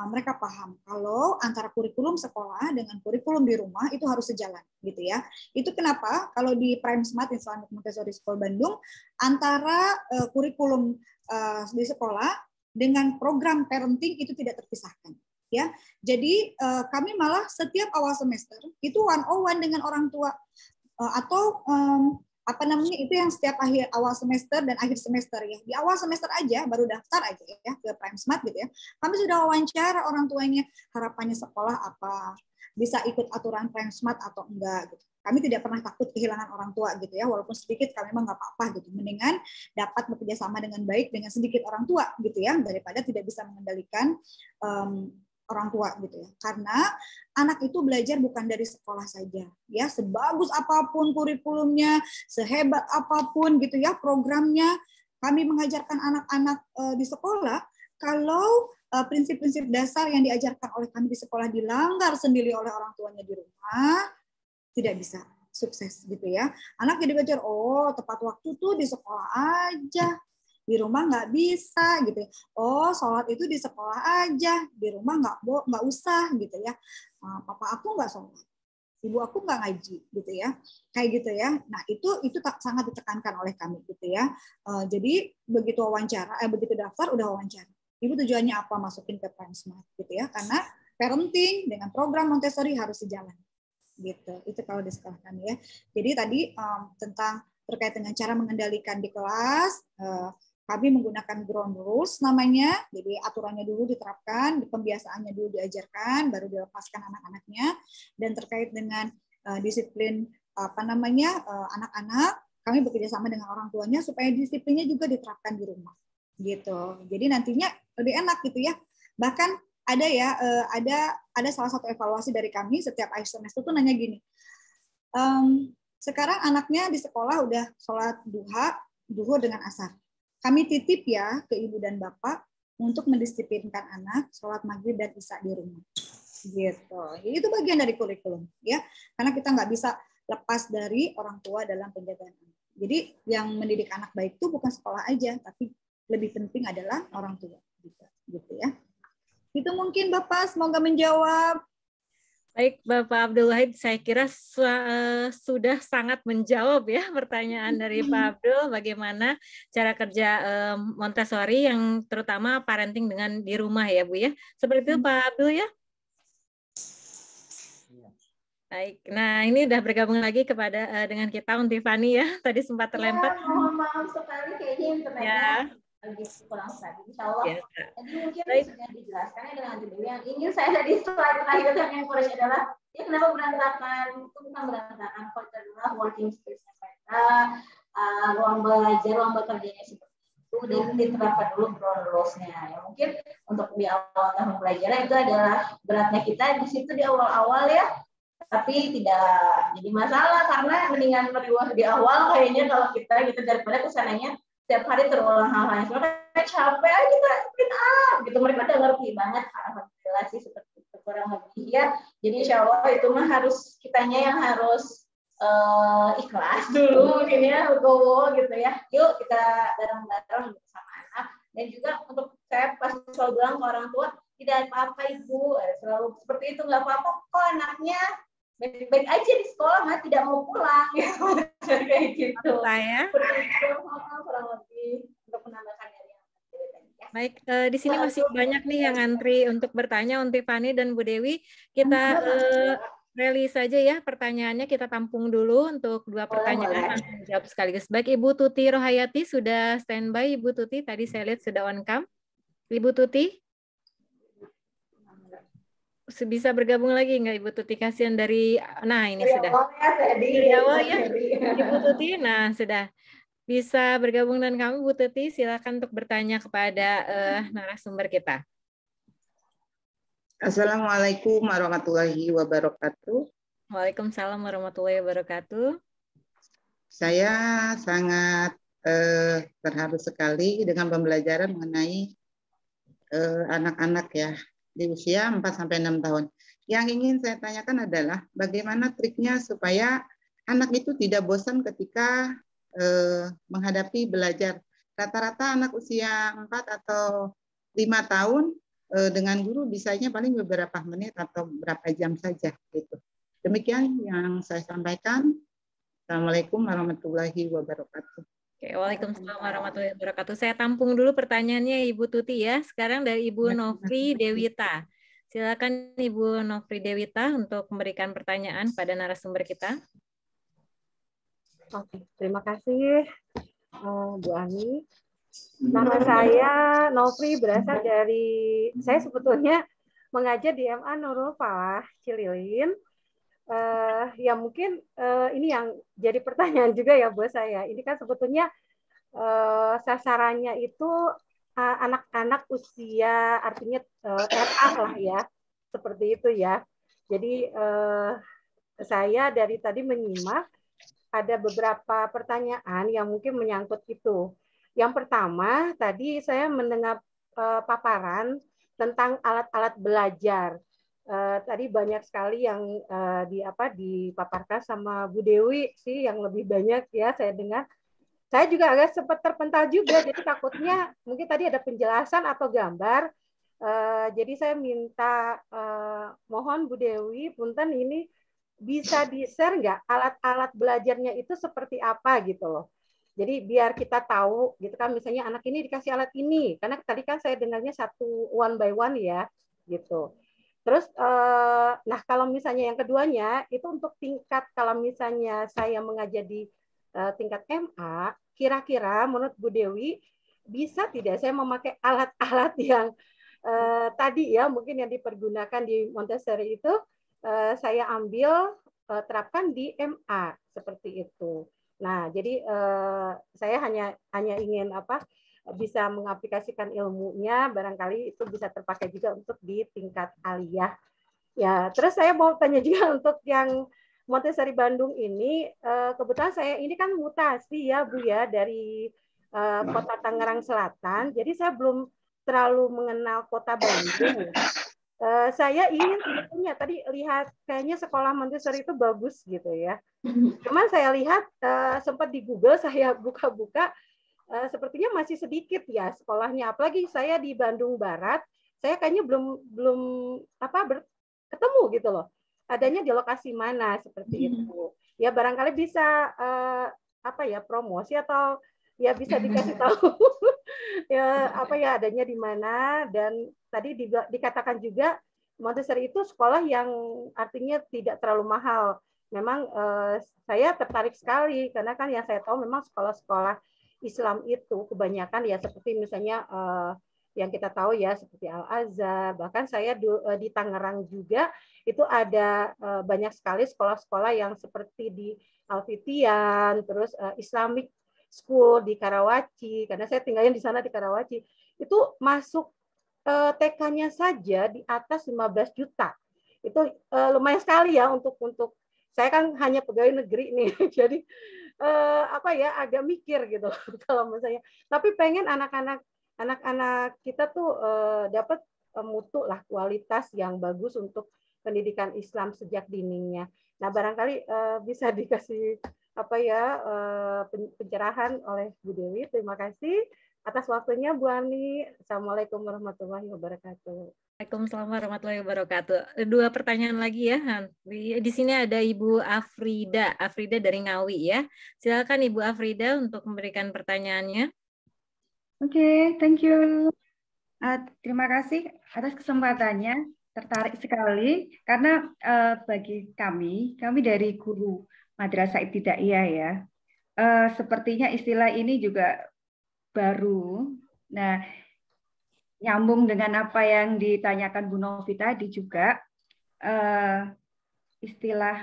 mereka paham kalau antara kurikulum sekolah dengan kurikulum di rumah itu harus sejalan gitu ya. Itu kenapa kalau di Prime Smart Islamic Montessori School Bandung antara kurikulum di sekolah dengan program parenting itu tidak terpisahkan ya. Jadi kami malah setiap awal semester itu 101 dengan orang tua atau itu yang setiap awal semester dan akhir semester ya. Di awal semester aja baru daftar aja ya ke Prime Smart gitu ya. Kami sudah wawancara orang tuanya, harapannya sekolah apa, bisa ikut aturan Prime Smart atau enggak gitu. Kami tidak pernah takut kehilangan orang tua gitu ya, walaupun sedikit kami memang nggak apa-apa gitu. Mendingan dapat bekerja sama dengan baik dengan sedikit orang tua gitu ya, daripada tidak bisa mengendalikan orang tua gitu ya. Karena anak itu belajar bukan dari sekolah saja ya, sebagus apapun kurikulumnya, sehebat apapun gitu ya programnya, kami mengajarkan anak-anak di sekolah kalau prinsip-prinsip dasar yang diajarkan oleh kami di sekolah dilanggar sendiri oleh orang tuanya di rumah, tidak bisa sukses gitu ya. Anak jadi belajar, oh tepat waktu tuh di sekolah aja, di rumah nggak bisa gitu ya. Oh, sholat itu di sekolah aja, di rumah nggak usah gitu ya. Papa aku nggak sholat, ibu aku nggak ngaji gitu ya, kayak gitu ya. Nah itu sangat ditekankan oleh kami gitu ya. Jadi begitu begitu daftar udah wawancara. Ibu tujuannya apa masukin ke Prime Smart gitu ya? Karena parenting dengan program Montessori harus sejalan gitu. Itu kalau di sekolah kami ya. Jadi tadi tentang terkait dengan cara mengendalikan di kelas. Kami menggunakan ground rules namanya, jadi aturannya dulu diterapkan, pembiasaannya dulu diajarkan, baru dilepaskan anak-anaknya. Dan terkait dengan disiplin anak-anak, kami bekerja sama dengan orang tuanya supaya disiplinnya juga diterapkan di rumah, gitu. Jadi nantinya lebih enak gitu ya. Bahkan ada salah satu evaluasi dari kami setiap akhir semester tuh nanya gini. Sekarang anaknya di sekolah udah sholat duha, duhur dengan asar. Kami titip ya ke ibu dan bapak untuk mendisiplinkan anak sholat maghrib dan isya di rumah. Gitu. Jadi itu bagian dari kurikulum, ya. Karena kita nggak bisa lepas dari orang tua dalam penjagaan anak. Jadi yang mendidik anak baik itu bukan sekolah aja, tapi lebih penting adalah orang tua. Gitu ya. Itu mungkin Bapak, semoga menjawab. Baik, Bapak Abdul Wahid, saya kira sudah sangat menjawab ya pertanyaan dari Pak Abdul, bagaimana cara kerja Montessori yang terutama parenting dengan di rumah ya Bu ya. Seperti itu Pak Abdul ya? Baik, nah ini udah bergabung lagi dengan kita Untifani ya, tadi sempat terlempar. Ya, mohon maaf sekali kayaknya internetnya lagi kurang stabil, insya Allah. Jadi mungkin sudah dijelaskan ya dengan dulu. Yang ingin saya tadi slide terakhir yang kurang adalah ya kenapa berantakan, itu bukan berantakan, kok adalah working space-nya mereka, ruang belajar, ruang bekerjanya seperti itu, dan diterapkan dulu ground rules-nya. Ya mungkin untuk di awal tahun pelajaran itu adalah beratnya kita di situ di awal-awal ya. Tapi tidak jadi masalah karena mendingan meriwah di awal kayaknya kalau kita gitu daripada kesananya setiap hari terulang hal-hal yang sebenarnya capek aja kita print up gitu, mereka udah ngerti banget alhamdulillah sih seperti itu kurang lebih ya. Jadi insya Allah itu mah harus kitanya yang harus ikhlas dulu mungkin ya, legowo gitu ya, yuk kita bareng-bareng sama anak. Dan juga untuk saya pasti selalu bilang ke orang tua, tidak apa-apa ibu, selalu seperti itu, nggak apa-apa kok anaknya baik-baik aja di sekolah, mah tidak mau pulang gitu. Kayak gitu. Saya kurang lebih untuk menambahkan dari yang tadi ya. Baik, di sini masih banyak nih yang antri untuk bertanya, Untifani dan Bu Dewi. Kita rally saja ya pertanyaannya, kita tampung dulu untuk 2 pertanyaan langsung jawab sekaligus. Baik, Ibu Tuti Rohayati sudah standby. Ibu Tuti tadi saya lihat sudah on cam. Ibu Tuti bisa bergabung lagi nggak Ibu Tuti? Kasihan dari, nah ini sudah. Dari awal ya, Ibu Tuti, nah sudah. Bisa bergabung dengan kami, Bu Tuti. Silakan untuk bertanya kepada narasumber kita. Assalamualaikum warahmatullahi wabarakatuh. Waalaikumsalam warahmatullahi wabarakatuh. Saya sangat terharu sekali dengan pembelajaran mengenai anak-anak ya di usia 4-6 tahun. Yang ingin saya tanyakan adalah bagaimana triknya supaya anak itu tidak bosan ketika menghadapi belajar. Rata-rata anak usia 4 atau 5 tahun dengan guru bisanya paling beberapa menit atau berapa jam saja gitu. Demikian yang saya sampaikan. Assalamualaikum warahmatullahi wabarakatuh. Oke, waalaikumsalam warahmatullahi wabarakatuh. Saya tampung dulu pertanyaannya Ibu Tuti ya. Sekarang dari Ibu Nofri Dewita. Silakan Ibu Nofri Dewita untuk memberikan pertanyaan pada narasumber kita. Oke, terima kasih Bu Ani. Nama saya Nofri, berasal dari, saya sebetulnya mengajar di MA Nurul Falah Cililin. Ya mungkin ini yang jadi pertanyaan juga ya buat saya. Ini kan sebetulnya sasarannya itu anak-anak usia artinya RA lah ya, seperti itu ya. Jadi saya dari tadi menyimak ada beberapa pertanyaan yang mungkin menyangkut itu. Yang pertama tadi saya mendengar paparan tentang alat-alat belajar. Tadi banyak sekali yang dipaparkan sama Bu Dewi sih, yang lebih banyak ya saya dengar. Saya juga agak sempat terpental juga, jadi takutnya mungkin tadi ada penjelasan atau gambar. Jadi saya minta mohon Bu Dewi, punten ini bisa di-share nggak alat-alat belajarnya itu seperti apa gitu loh. Jadi biar kita tahu gitu kan, misalnya anak ini dikasih alat ini, karena tadi kan saya dengarnya satu one by one ya gitu. Terus, nah kalau misalnya yang keduanya itu untuk tingkat, kalau misalnya saya mengajar di tingkat MA, kira-kira menurut Bu Dewi bisa tidak saya memakai alat-alat yang tadi ya mungkin yang dipergunakan di Montessori itu saya ambil terapkan di MA seperti itu. Nah jadi saya hanya ingin bisa mengaplikasikan ilmunya, barangkali itu bisa terpakai juga untuk di tingkat aliyah. Ya, terus saya mau tanya juga untuk yang Montessori Bandung ini kebetulan saya ini kan mutasi ya Bu ya dari Kota Tangerang Selatan. Jadi saya belum terlalu mengenal Kota Bandung. Saya ingin sebetulnya tadi lihat kayaknya sekolah Montessori itu bagus gitu ya. Cuman saya lihat sempat di Google saya buka-buka sepertinya masih sedikit ya sekolahnya. Apalagi saya di Bandung Barat, saya kayaknya belum ketemu gitu loh. Adanya di lokasi mana seperti itu. Ya barangkali bisa promosi atau ya bisa dikasih tahu ya adanya di mana. Dan tadi dikatakan juga Montessori itu sekolah yang artinya tidak terlalu mahal. Memang saya tertarik sekali karena kan yang saya tahu memang sekolah-sekolah Islam itu kebanyakan ya seperti misalnya yang kita tahu ya seperti Al-Azhar, bahkan saya di Tangerang juga itu ada banyak sekali sekolah-sekolah yang seperti di Al-Fitian, terus Islamic School di Karawaci, karena saya tinggalnya di sana di Karawaci, itu masuk TK-nya saja di atas 15 juta. Itu lumayan sekali ya untuk saya kan hanya pegawai negeri nih, jadi agak mikir gitu kalau misalnya. Tapi pengen anak-anak kita tuh dapat mutu lah kualitas yang bagus untuk pendidikan Islam sejak dininya. Nah barangkali bisa dikasih pencerahan oleh Bu Dewi. Terima kasih atas waktunya Bu Ani. Assalamualaikum warahmatullahi wabarakatuh. Waalaikumsalam warahmatullahi wabarakatuh. 2 pertanyaan lagi ya, Han. Di sini ada Ibu Afrida dari Ngawi ya. Silakan Ibu Afrida untuk memberikan pertanyaannya. Oke, thank you. Terima kasih atas kesempatannya. Tertarik sekali karena bagi kami dari guru Madrasah Ibtidaiyah ya, sepertinya istilah ini juga baru. Nah, nyambung dengan apa yang ditanyakan Bu Novi tadi juga, istilah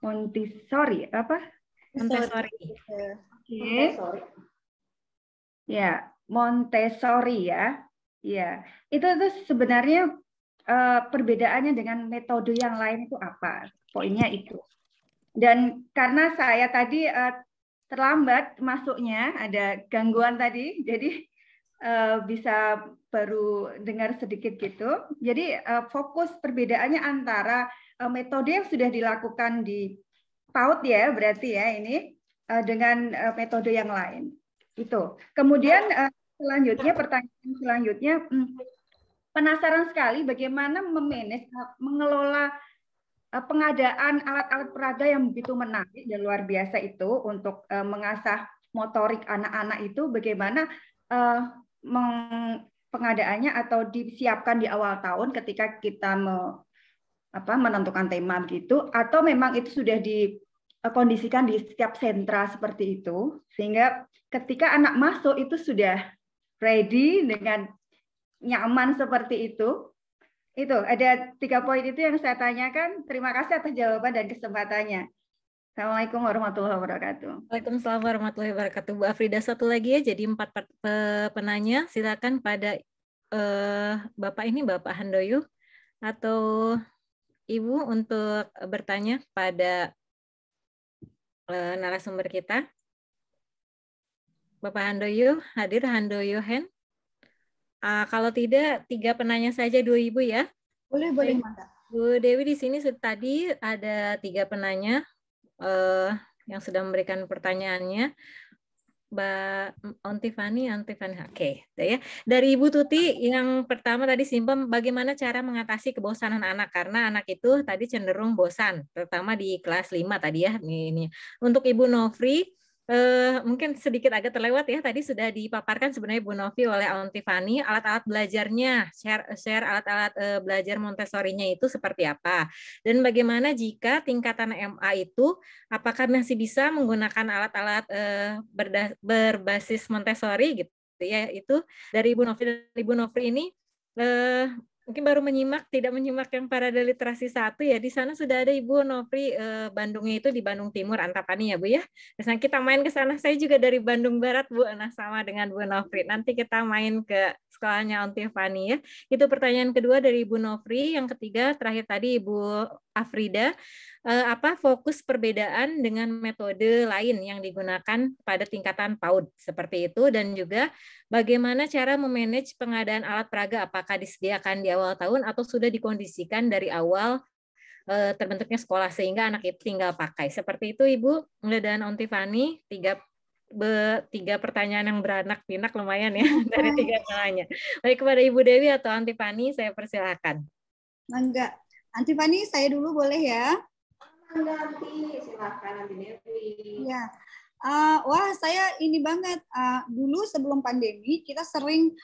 Montessori apa? Montessori. Oke. Ya, Montessori ya. Ya, itu sebenarnya perbedaannya dengan metode yang lain itu apa? Poinnya itu. Dan karena saya tadi terlambat masuknya, ada gangguan tadi, jadi bisa baru dengar sedikit gitu. Jadi fokus perbedaannya antara metode yang sudah dilakukan di PAUD ya, berarti ya ini dengan metode yang lain. Itu. Kemudian selanjutnya pertanyaan selanjutnya, penasaran sekali bagaimana mengelola pengadaan alat-alat peraga yang begitu menarik dan luar biasa itu untuk mengasah motorik anak-anak itu, bagaimana pengadaannya atau disiapkan di awal tahun ketika kita menentukan tema gitu, atau memang itu sudah dikondisikan di setiap sentra seperti itu, sehingga ketika anak masuk itu sudah ready dengan nyaman seperti itu. Itu ada 3 poin itu yang saya tanyakan. Terima kasih atas jawaban dan kesempatannya. Assalamualaikum warahmatullahi wabarakatuh. Waalaikumsalam warahmatullahi wabarakatuh. Bu Afrida, satu lagi ya, jadi 4 penanya. Silakan pada Bapak Handoyo atau Ibu untuk bertanya pada narasumber kita. Bapak Handoyo, hadir Handoyo Hen. Kalau tidak, 3 penanya saja 2 Ibu ya. Boleh, Mbak. Bu Dewi di sini tadi ada 3 penanya yang sudah memberikan pertanyaannya. Mbak Antifani. Oke, ya. Dari Ibu Tuti yang pertama tadi simpel, bagaimana cara mengatasi kebosanan anak, karena anak itu tadi cenderung bosan, terutama di kelas 5 tadi ya. Ini. Untuk Ibu Novri, mungkin sedikit agak terlewat ya, tadi sudah dipaparkan sebenarnya Bu Novi oleh Antifani, alat-alat belajarnya, share alat-alat belajar Montessori-nya itu seperti apa, dan bagaimana jika tingkatan MA itu apakah masih bisa menggunakan alat-alat berbasis Montessori gitu ya. Itu dari Ibu Novi. Dan Ibu Novi ini mungkin baru menyimak, tidak menyimak yang Parade Literasi 1 ya. Di sana sudah ada Ibu Nofri, Bandungnya itu di Bandung Timur, Antapani ya Bu ya. Terus kita main ke sana, saya juga dari Bandung Barat Bu, nah sama dengan Bu Nofri. Nanti kita main ke sekolahnya Aunty Fani ya. Itu pertanyaan kedua dari Ibu Nofri. Yang ketiga, terakhir tadi Ibu Afrida, apa fokus perbedaan dengan metode lain yang digunakan pada tingkatan PAUD seperti itu, dan juga bagaimana cara memanage pengadaan alat peraga, apakah disediakan di awal tahun atau sudah dikondisikan dari awal terbentuknya sekolah sehingga anak itu tinggal pakai. Seperti itu Ibu dan Aunty Fani, tiga pertanyaan yang beranak pinak lumayan ya dari tiga nanya. Baik, kepada Ibu Dewi atau Aunty Fani saya persilakan. Enggak, Aunty Fani saya dulu boleh ya? Nanti silakan Aunty Dewi. Ya. Wah, saya ini banget. Dulu sebelum pandemi kita sering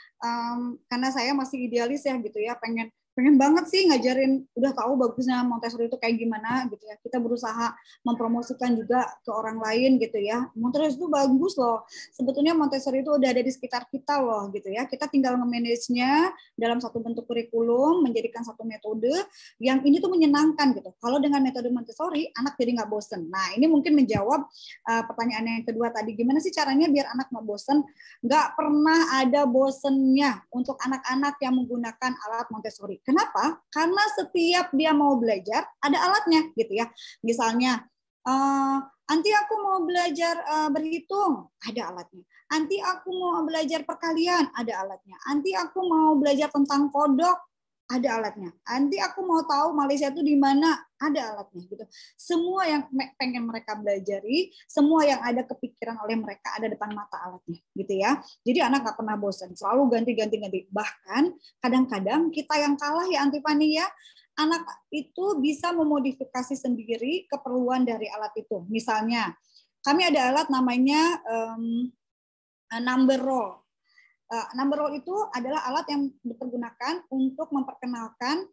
karena saya masih idealis ya gitu ya, pengen banget sih ngajarin, udah tahu bagusnya Montessori itu kayak gimana gitu ya. Kita berusaha mempromosikan juga ke orang lain gitu ya. Montessori itu bagus loh. Sebetulnya Montessori itu udah ada di sekitar kita loh gitu ya. Kita tinggal nge-manage-nya dalam satu bentuk kurikulum, menjadikan satu metode yang ini tuh menyenangkan gitu. Kalau dengan metode Montessori, anak jadi nggak bosen. Nah, ini mungkin menjawab pertanyaan yang kedua tadi. Gimana sih caranya biar anak nggak bosen? Nggak pernah ada bosennya untuk anak-anak yang menggunakan alat Montessori. Kenapa? Karena setiap dia mau belajar ada alatnya gitu ya. Misalnya, Anti aku mau belajar berhitung, ada alatnya. Anti aku mau belajar perkalian, ada alatnya. Anti aku mau belajar tentang kodok, ada alatnya. Anti aku mau tahu Malaysia itu di mana, ada alatnya gitu. Semua yang pengen mereka belajari, semua yang ada kepikiran oleh mereka ada depan mata alatnya gitu ya. Jadi anak nggak pernah bosan, selalu ganti. Bahkan kadang-kadang kita yang kalah ya Aunty Fani ya, anak itu bisa memodifikasi sendiri keperluan dari alat itu. Misalnya, kami ada alat namanya number roll. Number roll itu adalah alat yang dipergunakan untuk memperkenalkan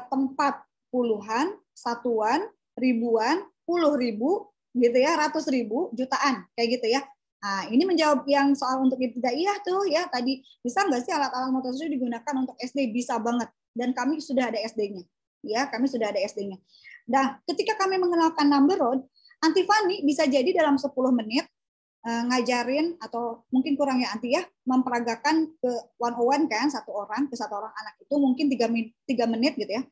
tempat puluhan, satuan, ribuan, puluh ribu, gitu ya, ratus ribu, jutaan, kayak gitu ya. Nah, ini menjawab yang soal untuk ibtidaiyah tuh ya tadi, bisa nggak sih alat-alat Montessori digunakan untuk SD? Bisa banget. Dan kami sudah ada SD-nya. Ya, kami sudah ada SD-nya. Nah, ketika kami mengenalkan number roll, Aunty Fani bisa jadi dalam 10 menit ngajarin, atau mungkin kurang ya Anti ya, memperagakan ke one-on-one kan, satu orang anak itu mungkin 3 menit gitu ya.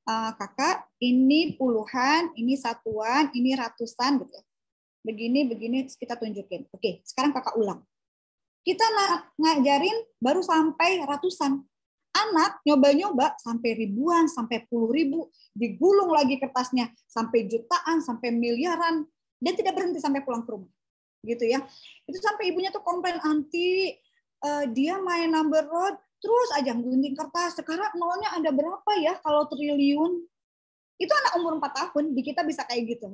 Kakak, ini puluhan, ini satuan, ini ratusan gitu ya. Begini kita tunjukin. Oke, sekarang kakak ulang. Kita ngajarin baru sampai ratusan. Anak nyoba-nyoba sampai ribuan, sampai puluh ribu, digulung lagi kertasnya sampai jutaan, sampai miliaran, dan tidak berhenti sampai pulang ke rumah. Gitu ya. Itu sampai ibunya tuh komplain, Anti, dia main number road terus aja gunting kertas. Sekarang nolnya ada berapa ya kalau triliun? Itu anak umur 4 tahun, di kita bisa kayak gitu.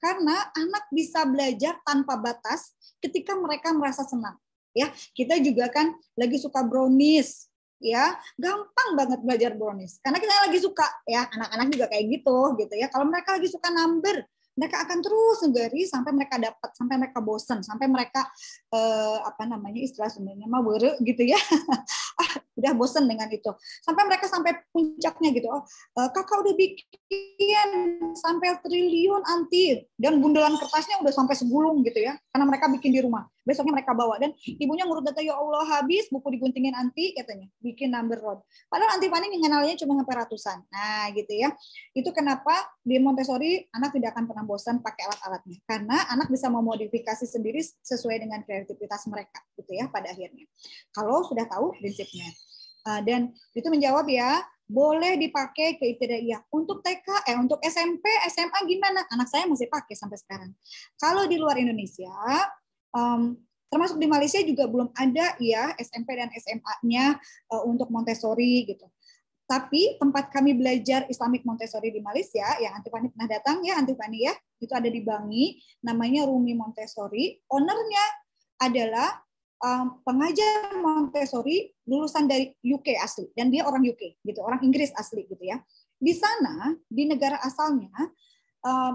Karena anak bisa belajar tanpa batas ketika mereka merasa senang. Ya, kita juga kan lagi suka brownies, ya gampang banget belajar brownies karena kita lagi suka ya, anak-anak juga kayak gitu ya. Kalau mereka lagi suka number, mereka akan terus nggari sampai mereka dapat, sampai mereka bosan, sampai mereka istilah sebenarnya mah bere gitu ya. Udah bosan dengan itu. Sampai mereka sampai puncaknya gitu. Kakak udah bikin sampai triliun Anti, dan bundelan kertasnya udah sampai segulung gitu ya. Karena mereka bikin di rumah. Besoknya mereka bawa, dan ibunya ngurut data, ya Allah habis buku diguntingin Anti katanya, bikin number road. Padahal Aunty Fani ngenalnya cuma sampai ratusan. Nah gitu ya. Itu kenapa di Montessori anak tidak akan pernah bosan pakai alat-alatnya, karena anak bisa memodifikasi sendiri sesuai dengan kreativitas mereka gitu ya pada akhirnya. Kalau sudah tahu prinsipnya. Dan itu menjawab ya, boleh dipakai ke ibtidaiyah. Untuk TK, untuk SMP, SMA gimana? Anak saya masih pakai sampai sekarang. Kalau di luar Indonesia, termasuk di Malaysia juga belum ada ya SMP dan SMA-nya untuk Montessori gitu. Tapi tempat kami belajar Islamic Montessori di Malaysia, yang Aunty Fani pernah datang ya, Aunty Fani ya, itu ada di Bangi, namanya Rumi Montessori. Ownernya adalah pengajar Montessori lulusan dari UK asli, dan dia orang UK gitu, orang Inggris asli gitu ya. Di sana, di negara asalnya,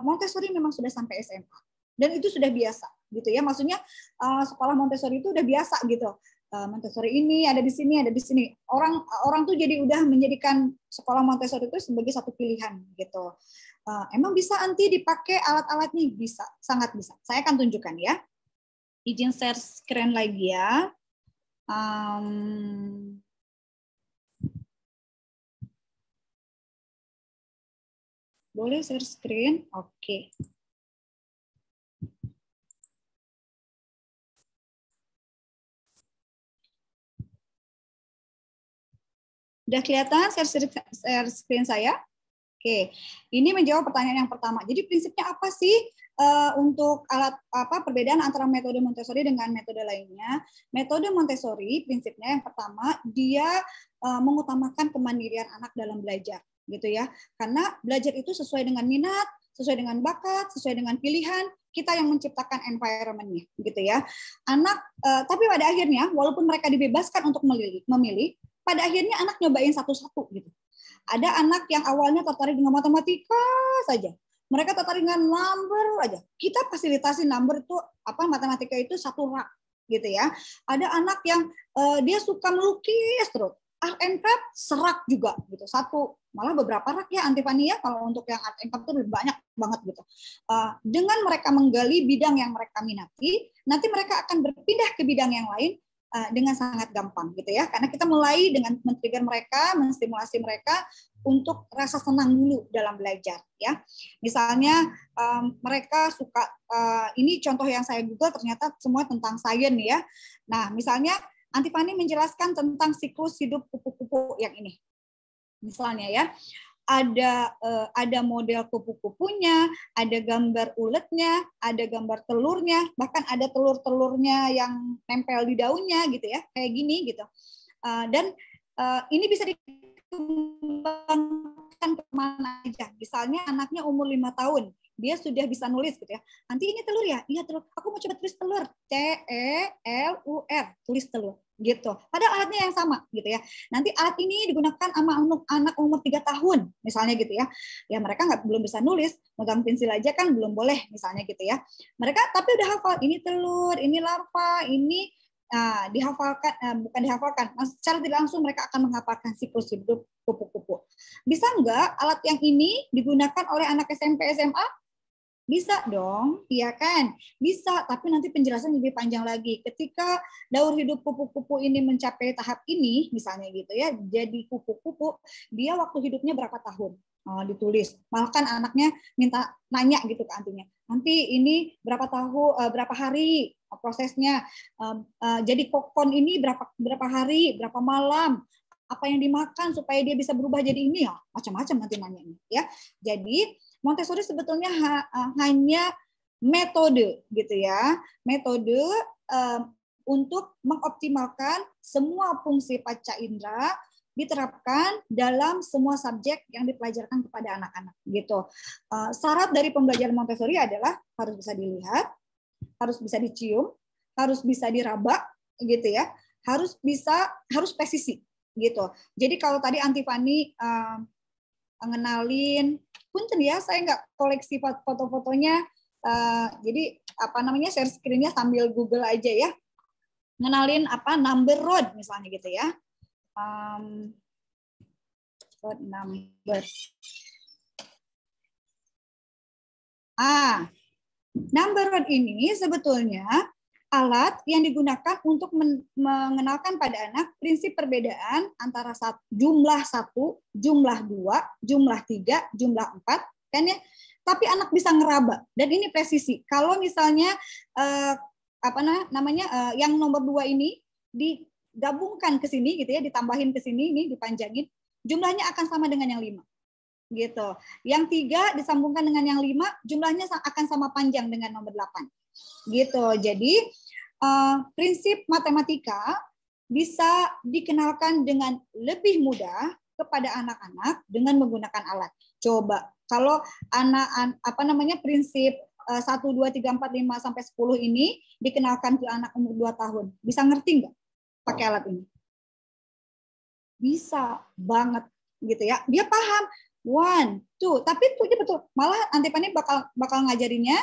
Montessori memang sudah sampai SMA, dan itu sudah biasa gitu ya. Maksudnya sekolah Montessori itu udah biasa gitu. Montessori ini ada di sini, ada di sini. Orang tuh jadi udah menjadikan sekolah Montessori itu sebagai satu pilihan gitu. Emang bisa Anti dipakai alat-alatnya? Bisa, sangat bisa. Saya akan tunjukkan ya. Izin share screen lagi ya. Boleh share screen? Oke. Udah kelihatan share screen saya? Oke, ini menjawab pertanyaan yang pertama. Jadi prinsipnya apa sih untuk perbedaan antara metode Montessori dengan metode lainnya? Metode Montessori prinsipnya yang pertama dia mengutamakan kemandirian anak dalam belajar, gitu ya. Karena belajar itu sesuai dengan minat, sesuai dengan bakat, sesuai dengan pilihan. Kita yang menciptakan environment-nya, gitu ya. Anak, tapi pada akhirnya walaupun mereka dibebaskan untuk memilih, pada akhirnya anak nyobain satu-satu gitu. Ada anak yang awalnya tertarik dengan matematika saja. Mereka tertarik dengan number aja. Kita fasilitasi number itu matematika itu satu rak gitu ya. Ada anak yang dia suka melukis terus. Art and craft serak juga gitu. Satu, malah beberapa rak ya Antifani ya, kalau untuk yang art and craft itu banyak banget gitu. Dengan mereka menggali bidang yang mereka minati, nanti mereka akan berpindah ke bidang yang lain dengan sangat gampang gitu ya, karena kita mulai dengan men-trigger mereka, menstimulasi mereka untuk rasa senang dulu dalam belajar ya. Misalnya mereka suka ini contoh yang saya Google ternyata semua tentang sains ya. Nah, misalnya Antifani menjelaskan tentang siklus hidup kupu-kupu yang ini. Misalnya ya, ada model kupu-kupunya, ada gambar uletnya, ada gambar telurnya, bahkan ada telur-telurnya yang nempel di daunnya gitu ya, kayak gini gitu. Dan ini bisa dikembangkan kemana aja. Misalnya anaknya umur 5 tahun, dia sudah bisa nulis gitu ya. Nanti ini telur ya? Iya telur. Aku mau coba tulis telur. T-E-L-U-R. Tulis telur. Gitu. Padahal alatnya yang sama gitu ya. Nanti alat ini digunakan sama anak umur 3 tahun misalnya gitu ya. Ya mereka belum bisa nulis, megang pensil aja kan belum boleh misalnya gitu ya. Mereka tapi udah hafal ini telur, ini larva, ini dihafalkan, bukan dihafalkan, secara tidak langsung mereka akan menghafalkan siklus hidup kupu-kupu. Bisa nggak alat yang ini digunakan oleh anak SMP SMA? Bisa dong, iya kan? Bisa, tapi nanti penjelasan lebih panjang lagi. Ketika daur hidup kupu-kupu ini mencapai tahap ini, misalnya gitu ya, jadi kupu-kupu, dia waktu hidupnya berapa tahun? Ditulis. Bahkan anaknya nanya gitu ke antinya. Nanti ini berapa tahun, berapa hari prosesnya? Jadi kokon ini berapa hari, berapa malam? Apa yang dimakan supaya dia bisa berubah jadi ini ya? Macam-macam nanti nanya ya. Jadi Montessori sebetulnya hanya metode gitu ya, metode untuk mengoptimalkan semua fungsi panca indera diterapkan dalam semua subjek yang dipelajarkan kepada anak-anak gitu. Syarat dari pembelajaran Montessori adalah harus bisa dilihat, harus bisa dicium, harus bisa diraba gitu ya, harus presisi gitu. Jadi kalau tadi Antifani ngenalin, punten ya, saya nggak koleksi foto-fotonya, jadi share screen-nya sambil Google aja ya, ngenalin number road misalnya gitu ya, road number. Number road ini sebetulnya alat yang digunakan untuk mengenalkan pada anak prinsip perbedaan antara jumlah 1, jumlah 2, jumlah 3, jumlah 4, kan ya. Tapi anak bisa ngeraba dan ini presisi. Kalau misalnya yang nomor 2 ini digabungkan ke sini gitu ya, ditambahin ke sini, ini dipanjangin, jumlahnya akan sama dengan yang 5. Gitu. Yang 3 disambungkan dengan yang 5, jumlahnya akan sama panjang dengan nomor 8. Gitu. Jadi prinsip matematika bisa dikenalkan dengan lebih mudah kepada anak-anak dengan menggunakan alat. Coba kalau prinsip 1 2 3 4 5 sampai 10 ini dikenalkan ke anak umur 2 tahun, bisa ngerti nggak pakai alat ini? Bisa banget gitu ya. Dia paham 1, 2, tapi itu betul. Malah Antifani bakal ngajarinnya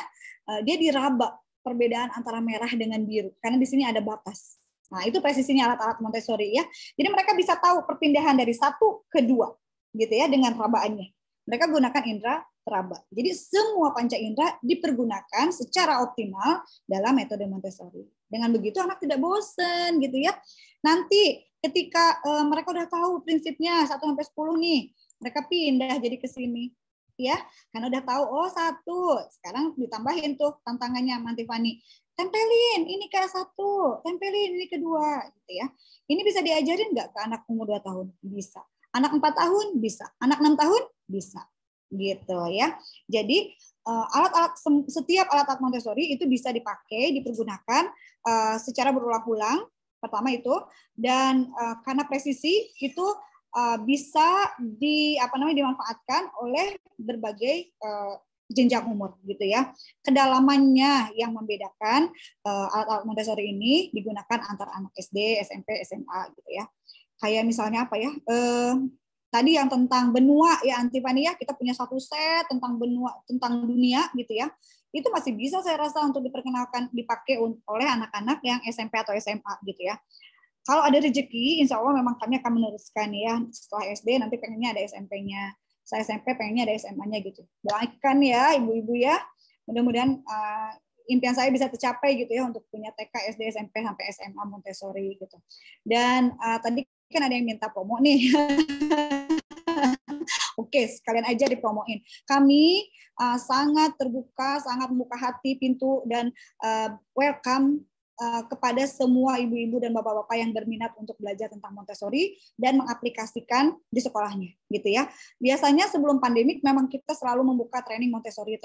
dia diraba perbedaan antara merah dengan biru karena di sini ada batas Nah, itu presisinya alat-alat Montessori ya. Jadi mereka bisa tahu perpindahan dari 1 ke 2 gitu ya dengan rabaannya. Mereka gunakan indera teraba. Jadi semua panca indera dipergunakan secara optimal dalam metode Montessori. Dengan begitu anak tidak bosan gitu ya. Nanti ketika mereka udah tahu prinsipnya 1 sampai 10 nih, mereka pindah jadi ke sini. Ya, karena udah tahu 1, sekarang ditambahin tuh tantangannya Manti Fani. Tempelin ini ke 1, tempelin ini ke 2 gitu ya. Ini bisa diajarin nggak ke anak umur 2 tahun? Bisa. Anak 4 tahun bisa, anak 6 tahun bisa. Gitu ya. Jadi setiap alat-alat Montessori itu bisa dipakai, dipergunakan secara berulang-ulang. Pertama itu, dan karena presisi itu bisa dimanfaatkan oleh berbagai jenjang umur gitu ya. Kedalamannya yang membedakan alat-alat Montessori ini digunakan antara anak SD, SMP, SMA gitu ya. Kayak misalnya apa ya? Tadi yang tentang benua ya Anti Fani ya, kita punya 1 set tentang benua, tentang dunia gitu ya. Itu masih bisa saya rasa untuk diperkenalkan, dipakai oleh anak-anak yang SMP atau SMA gitu ya. Kalau ada rezeki, insya Allah memang kami akan meneruskan ya. Setelah SD nanti pengennya ada SMP-nya. Saya SMP pengennya ada SMA-nya gitu. Doakan ya ibu-ibu ya. Mudah-mudahan impian saya bisa tercapai gitu ya untuk punya TK, SD, SMP sampai SMA Montessori gitu. Dan tadi kan ada yang minta promo nih. Oke, sekalian aja dipromoin. Kami sangat terbuka, sangat membuka hati, pintu, dan welcome kepada semua ibu-ibu dan bapak-bapak yang berminat untuk belajar tentang Montessori dan mengaplikasikan di sekolahnya, gitu ya. Biasanya sebelum pandemik memang kita selalu membuka training Montessori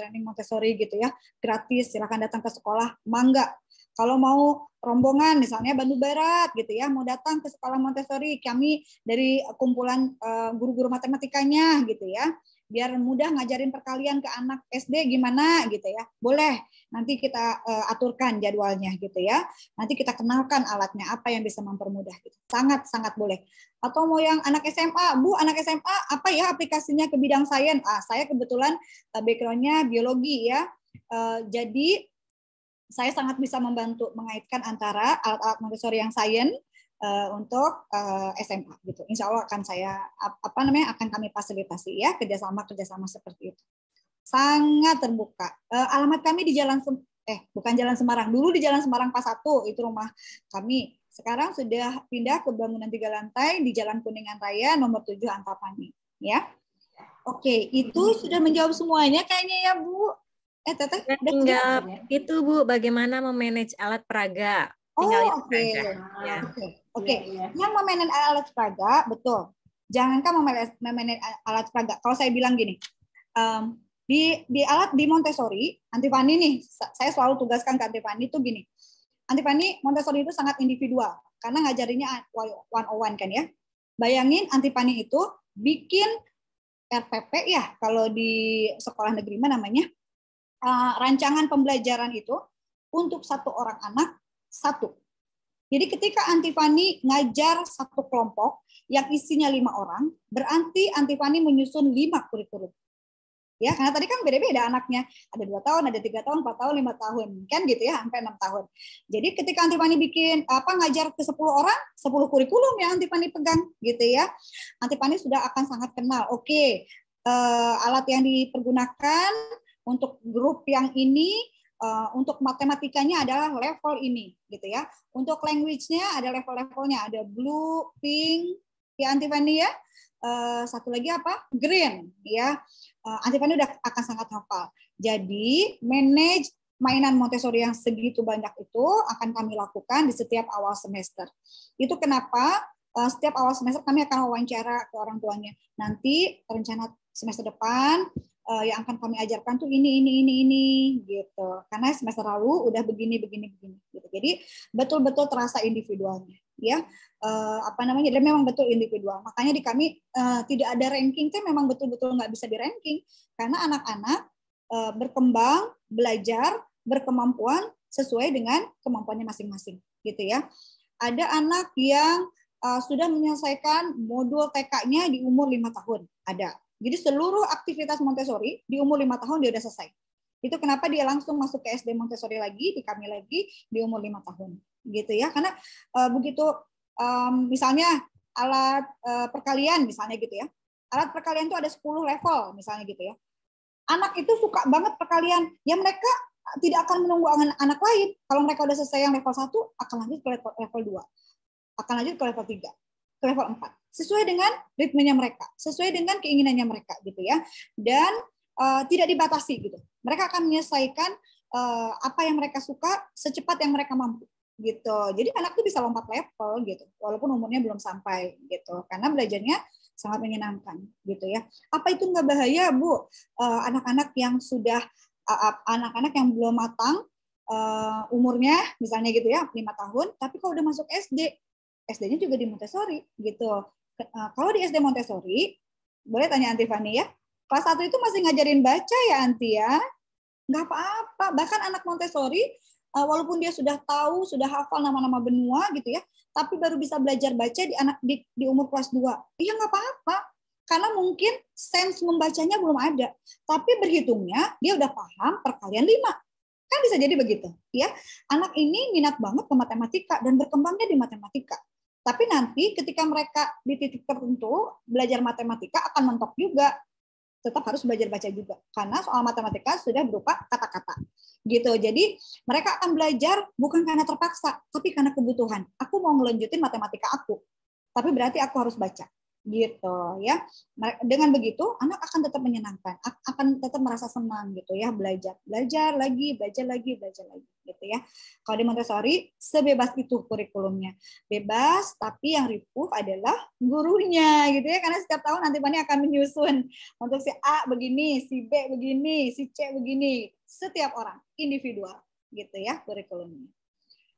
gitu ya, gratis. Silakan datang ke sekolah, mangga. Kalau mau rombongan, misalnya Bandung Barat gitu ya, mau datang ke sekolah Montessori, kami dari kumpulan guru-guru matematikanya gitu ya, biar mudah ngajarin perkalian ke anak SD gimana gitu ya, boleh. Nanti kita aturkan jadwalnya gitu ya. Nanti kita kenalkan alatnya apa yang bisa mempermudah gitu. Sangat boleh. Atau mau yang anak SMA, Bu, anak SMA apa ya aplikasinya ke bidang sains? Saya kebetulan background-nya biologi ya. Jadi saya sangat bisa membantu mengaitkan antara alat-alat Montessori yang sains untuk SMA gitu. Insya Allah akan saya akan kami fasilitasi ya kerjasama seperti itu. Sangat terbuka. Alamat kami di bukan Jalan Semarang. Dulu di Jalan Semarang Pas 1 itu rumah kami. Sekarang sudah pindah ke bangunan 3 lantai di Jalan Kuningan Raya nomor 7 Antapani. Ya. Oke, itu sudah menjawab semuanya kayaknya ya Bu. Teteh tinggal itu Bu, bagaimana memanage alat peraga. Tinggal itu saja. Ya. Oke. Yang memanage alat peraga betul. Jangankan memanage alat peraga. Kalau saya bilang gini, di alat di Montessori, Anti Fani nih, saya selalu tugaskan ke Anti Fani itu gini. Anti Fani, Montessori itu sangat individual karena ngajarinnya one-on-one kan ya. Bayangin Anti Fani itu bikin RPP ya, kalau di sekolah negeri mana namanya, rancangan pembelajaran itu untuk 1 orang anak 1. Jadi ketika Anti Fani ngajar 1 kelompok yang isinya 5 orang, berarti Anti Fani menyusun 5 kurikulum. Ya, karena tadi kan beda-beda anaknya. Ada 2 tahun, ada 3 tahun, 4 tahun, 5 tahun. Kan gitu ya, sampai 6 tahun. Jadi ketika Anti Fani bikin ngajar ke 10 orang, 10 kurikulum yang Anti Fani pegang gitu ya. Anti Fani sudah akan sangat kenal. Oke, alat yang dipergunakan untuk grup yang ini, untuk matematikanya adalah level ini gitu ya. Untuk language-nya ada level-levelnya, ada blue, pink, ya Anti Fani ya. Satu lagi apa? Green ya. Anti Fani udah akan sangat hafal. Jadi manage mainan Montessori yang segitu banyak itu akan kami lakukan di setiap awal semester. Itu kenapa setiap awal semester kami akan wawancara ke orang tuanya. Nanti rencana semester depan yang akan kami ajarkan tuh ini gitu. Karena semester lalu udah begini gitu. Jadi betul-betul terasa individualnya ya. Dan memang betul individual. Makanya di kami tidak ada ranking, itu memang betul-betul nggak bisa di ranking karena anak-anak berkembang, belajar, berkemampuan sesuai dengan kemampuannya masing-masing gitu ya. Ada anak yang sudah menyelesaikan modul TK-nya di umur 5 tahun, ada. Jadi seluruh aktivitas Montessori di umur 5 tahun dia udah selesai. Itu kenapa dia langsung masuk ke SD Montessori lagi, di kami lagi di umur 5 tahun gitu ya. Karena begitu misalnya alat perkalian misalnya gitu ya. Alat perkalian itu ada 10 level misalnya gitu ya. Anak itu suka banget perkalian. Ya mereka tidak akan menunggu anak lain. Kalau mereka udah selesai yang level 1, akan lanjut ke level 2. Akan lanjut ke level 3, ke level 4. Sesuai dengan ritmenya mereka, sesuai dengan keinginannya mereka gitu ya. Dan tidak dibatasi gitu. Mereka akan menyelesaikan apa yang mereka suka secepat yang mereka mampu gitu. Jadi anak tuh bisa lompat level gitu, walaupun umurnya belum sampai gitu. Karena belajarnya sangat menyenangkan gitu ya. Apa itu nggak bahaya, Bu? Anak-anak yang sudah anak-anak yang belum matang umurnya misalnya gitu ya 5 tahun, tapi kalau udah masuk SD, SD-nya juga di Montessori gitu. Kalau di SD Montessori, boleh tanya Anti Fani ya, kelas 1 itu masih ngajarin baca ya Anti ya? Nggak apa-apa. Bahkan anak Montessori, walaupun dia sudah tahu, sudah hafal nama-nama benua gitu ya, tapi baru bisa belajar baca di umur kelas 2. Iya nggak apa-apa. Karena mungkin sense membacanya belum ada. Tapi berhitungnya dia udah paham perkalian 5. Kan bisa jadi begitu. Ya, anak ini minat banget ke matematika dan berkembangnya di matematika. Tapi nanti ketika mereka di titik tertentu belajar matematika akan mentok juga. Tetap harus belajar baca juga. Karena soal matematika sudah berupa kata-kata. Gitu. Jadi mereka akan belajar bukan karena terpaksa, tapi karena kebutuhan. Aku mau ngelanjutin matematika aku, tapi berarti aku harus baca. Gitu ya. Dengan begitu anak akan tetap menyenangkan, akan tetap merasa senang gitu ya, belajar lagi gitu ya. Kalau di Montessori sebebas itu kurikulumnya, bebas, tapi yang ripuh adalah gurunya gitu ya, karena setiap tahun Anti Fani akan menyusun untuk si A begini, si B begini, si C begini, setiap orang individual gitu ya kurikulumnya.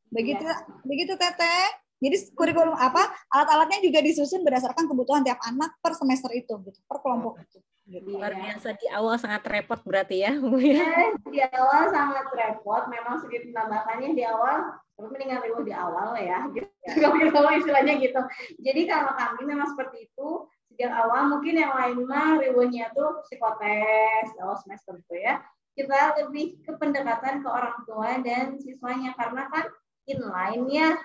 Begitu Teteh. Jadi kurikulum alat-alatnya juga disusun berdasarkan kebutuhan tiap anak per semester itu, gitu, per kelompok itu. Gitu. Luar biasa, di awal sangat repot berarti ya, Bu ya. Di awal sangat repot, memang sedikit menambahkannya di awal, mendingan riuh di awal ya, gitu. Kalau istilahnya gitu. Jadi kalau kami memang seperti itu, sejak awal mungkin yang lain mah riuhnya tuh psikotes, awal semester itu ya. Kita lebih ke pendekatan ke orang tua dan siswanya, karena kan inline-nya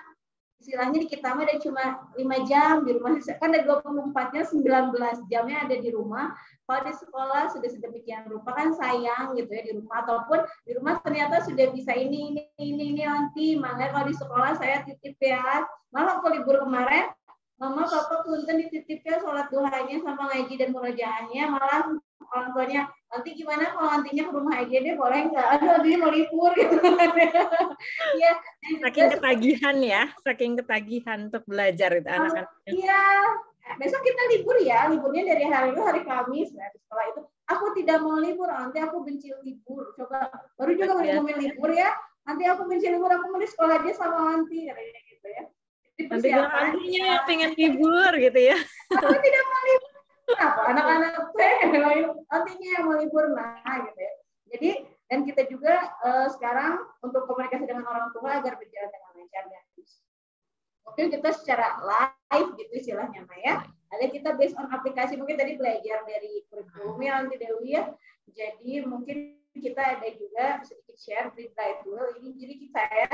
istilahnya di kita mah ada cuma 5 jam di rumah, kan ada 24-nya 19 jamnya ada di rumah. Kalau di sekolah sudah sedemikian rupa kan sayang gitu ya di rumah, ataupun di rumah ternyata sudah bisa ini nanti. Makanya kalau di sekolah saya titip ya, malah waktu libur kemarin mama papa punten dititipnya sholat duhanya sama ngaji dan murojaahnya, malah orang tuanya nanti gimana kalau nantinya ke rumah aja deh, boleh nggak? Aduh, dia mau libur gitu. Ya, saking ketagihan untuk belajar itu anak-anak. Iya, besok kita libur ya, liburnya dari hari Kamis. Nah, setelah itu aku tidak mau libur, nanti aku benci libur. Coba baru juga ngomongin libur ya, nanti aku benci libur, aku mau di sekolah aja sama nanti katanya gitu ya. Nanti bilang nantinya yang pengen libur gitu ya. Aku tidak mau libur. Kenapa? Anak-anak nantinya yang mau libur gitu ya. Jadi dan kita juga sekarang untuk komunikasi dengan orang tua agar berjalan dengan lancar dan mungkin kita secara live gitu istilahnya ya. Ada kita based on aplikasi, mungkin tadi belajar dari kurikulumnya Anti Dewi ya. Jadi mungkin kita ada juga sedikit share berita itu ini. Jadi saya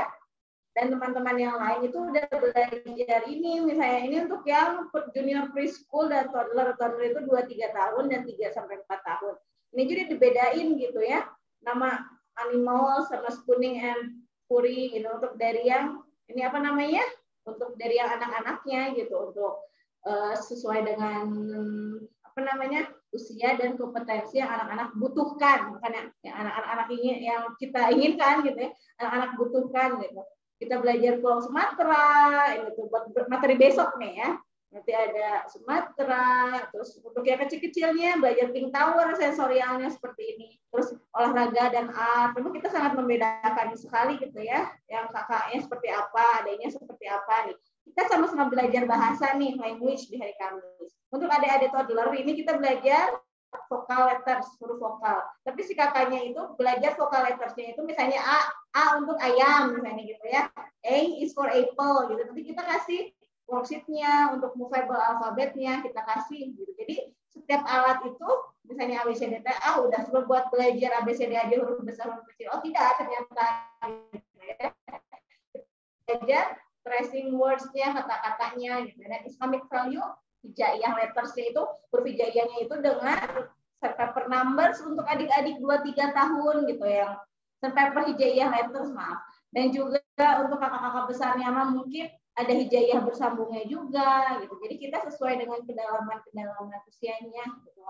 dan teman-teman yang lain itu udah belajar ini, misalnya ini untuk yang junior preschool dan toddler itu 2-3 tahun dan 3-4 tahun. Ini jadi dibedain gitu ya, nama animal sama spooning and pouring gitu, untuk dari yang ini apa namanya, untuk dari yang anak-anaknya gitu, untuk sesuai dengan apa namanya usia dan kompetensi yang anak-anak butuhkan, bukan yang anak-anak ini yang kita inginkan gitu ya, anak-anak butuhkan gitu. Kita belajar Pulau Sumatera, ini tuh buat materi besok nih ya. Nanti ada Sumatera, terus untuk yang kecil-kecilnya belajar Pink Tower sensorialnya seperti ini. Terus olahraga dan art, memang kita sangat membedakan sekali gitu ya. Yang kakaknya seperti apa, adanya seperti apa nih. Kita sama-sama belajar bahasa nih, language di hari Kamis. Untuk adik-adik toddler ini kita belajar vokal letters, huruf vokal. Tapi si kakaknya itu belajar vokal lettersnya itu misalnya A untuk ayam misalnya gitu ya. A is for apple gitu. Nanti kita kasih worksheet-nya untuk movable alfabetnya kita kasih gitu. Jadi setiap alat itu misalnya ABCDTA udah buat belajar ABCD aja huruf besar huruf kecil. Oh tidak, ternyata gitu ya. belajar tracing words-nya, kata-katanya gitu. Dan Islamic value hijaiyah letters-nya itu, huruf hijaiyahnya itu dengan sandpaper numbers untuk adik-adik 2-3 tahun gitu yang sandpaper hijaiyah letters maaf. Dan juga untuk kakak-kakak besarnya mah mungkin ada hijaiyah bersambungnya juga gitu. Jadi kita sesuai dengan kedalaman usianya gitu.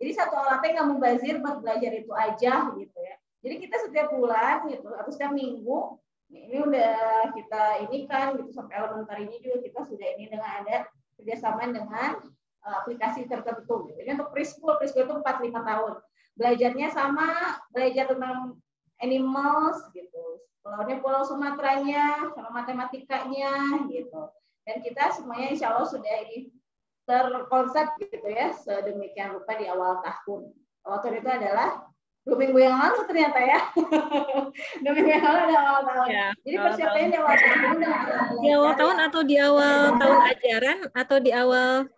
Jadi satu alatnya nggak mubazir buat belajar itu aja gitu ya. Jadi kita setiap bulan gitu atau setiap minggu ini udah kita ini kan gitu sampai elementer ini juga kita sudah ini dengan ada kerjasama dengan aplikasi tertentu gitu. Ini untuk preschool itu 4-5 tahun. Belajarnya sama, belajar tentang animals gitu. Pulau Sumateranya sama matematikanya gitu. Dan kita semuanya insya Allah sudah ini terkonsep gitu ya sedemikian rupa di awal tahun. Awal tahun itu adalah 2 minggu yang lalu ternyata ya. 2 minggu yang lalu ada awal tahun. Ya, jadi persiapannya di awal tahun. Di awal tahun atau di awal tahun ajaran atau di awal?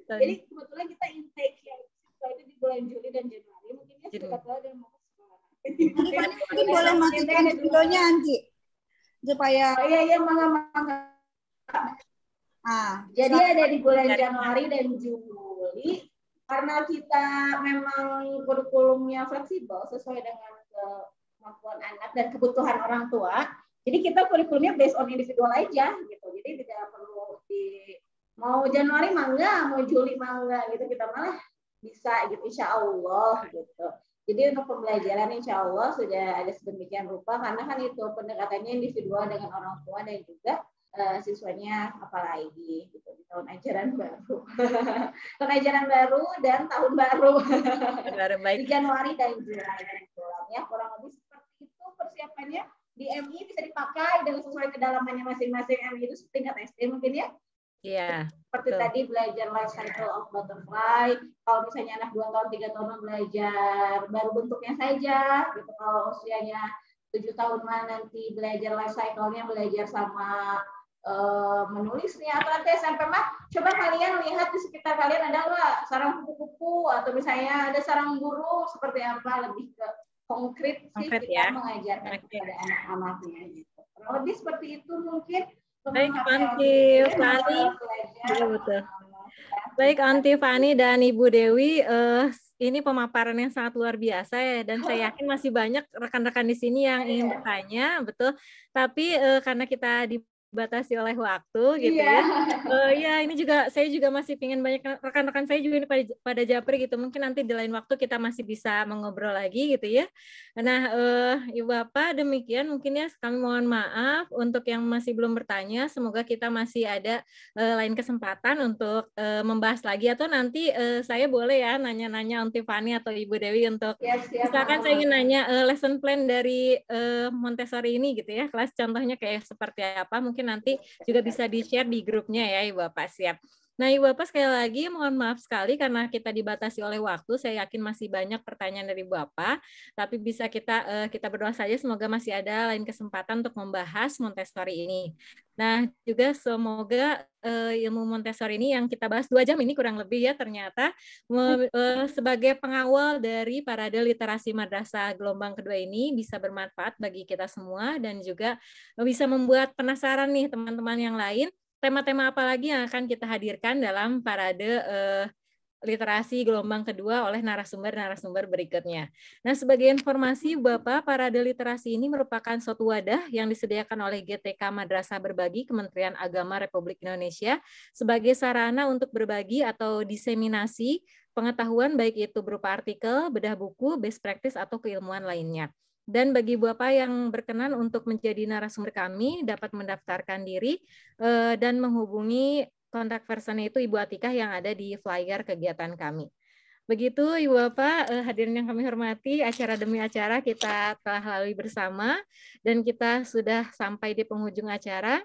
Jadi kebetulan kita intake ya itu di bulan Juli dan Januari. Mungkin ya sudah tahu dan mau ke sekolah. Mungkin boleh matikan videonya Anji supaya. Oh iya mangga. Jadi ada di bulan Januari dan Juli. Karena kita memang kurikulumnya fleksibel sesuai dengan kemampuan anak dan kebutuhan orang tua, jadi kita kurikulumnya based on individual aja gitu. Jadi tidak perlu mau Januari mangga, mau Juli mangga gitu, kita malah bisa gitu insya Allah gitu. Jadi untuk pembelajaran insya Allah sudah ada sedemikian rupa karena kan itu pendekatannya individual dengan orang tua dan juga siswanya apalagi gitu di tahun ajaran baru. Tahun ajaran baru dan tahun baru. Di Januari dan Juli ya kurang lebih seperti itu persiapannya. Di MI bisa dipakai dengan sesuai kedalamannya masing-masing. MI itu tingkat SD mungkin ya. Iya. Seperti tadi belajar life cycle of butterfly. Kalau misalnya anak 2 tahun 3 tahun belajar baru bentuknya saja gitu. Kalau usianya 7 tahun nanti belajar life cycle-nya, belajar sama menulisnya, atau nanti SMP mah coba kalian lihat di sekitar kalian ada nggak sarang kupu-kupu atau misalnya ada sarang burung seperti apa, lebih ke konkret sih kita ya. Mengajarkan kepada anak-anaknya gitu. Lebih seperti itu mungkin. Baik, Anti Fani. Iya betul. Baik, Anti Fani dan Ibu Dewi, ini pemaparan yang sangat luar biasa ya, dan saya yakin masih banyak rekan-rekan di sini yang ingin bertanya, betul. Tapi karena kita dibatasi oleh waktu gitu ya. Ya ini juga saya juga masih ingin banyak rekan-rekan saya juga ini pada japri gitu. Mungkin nanti di lain waktu kita masih bisa mengobrol lagi gitu ya. Nah, Ibu Bapak demikian mungkin ya, kami mohon maaf untuk yang masih belum bertanya. Semoga kita masih ada lain kesempatan untuk membahas lagi, atau nanti saya boleh ya nanya-nanya Aunty Fani atau Ibu Dewi untuk misalkan saya ingin nanya lesson plan dari Montessori ini gitu ya. Kelas contohnya kayak seperti apa, mungkin nanti juga bisa di-share di grupnya ya Ibu Bapak. Siap. Nah Ibu Bapak sekali lagi mohon maaf sekali karena kita dibatasi oleh waktu. Saya yakin masih banyak pertanyaan dari Ibu Bapak, tapi bisa kita berdoa saja semoga masih ada lain kesempatan untuk membahas Montessori ini. Nah juga semoga ilmu Montessori ini yang kita bahas 2 jam ini kurang lebih ya ternyata sebagai pengawal dari parade literasi madrasah gelombang kedua ini bisa bermanfaat bagi kita semua dan juga bisa membuat penasaran nih teman-teman yang lain tema-tema apa lagi yang akan kita hadirkan dalam parade literasi gelombang kedua oleh narasumber-narasumber berikutnya. Nah, sebagai informasi Bapak, parade literasi ini merupakan suatu wadah yang disediakan oleh GTK Madrasah Berbagi Kementerian Agama Republik Indonesia sebagai sarana untuk berbagi atau diseminasi pengetahuan baik itu berupa artikel, bedah buku, best practice atau keilmuan lainnya. Dan bagi Bapak yang berkenan untuk menjadi narasumber kami dapat mendaftarkan diri dan menghubungi kontak personnya itu Ibu Atikah yang ada di flyer kegiatan kami. Begitu Ibu Bapak, hadirin yang kami hormati, acara demi acara kita telah lalui bersama dan kita sudah sampai di penghujung acara.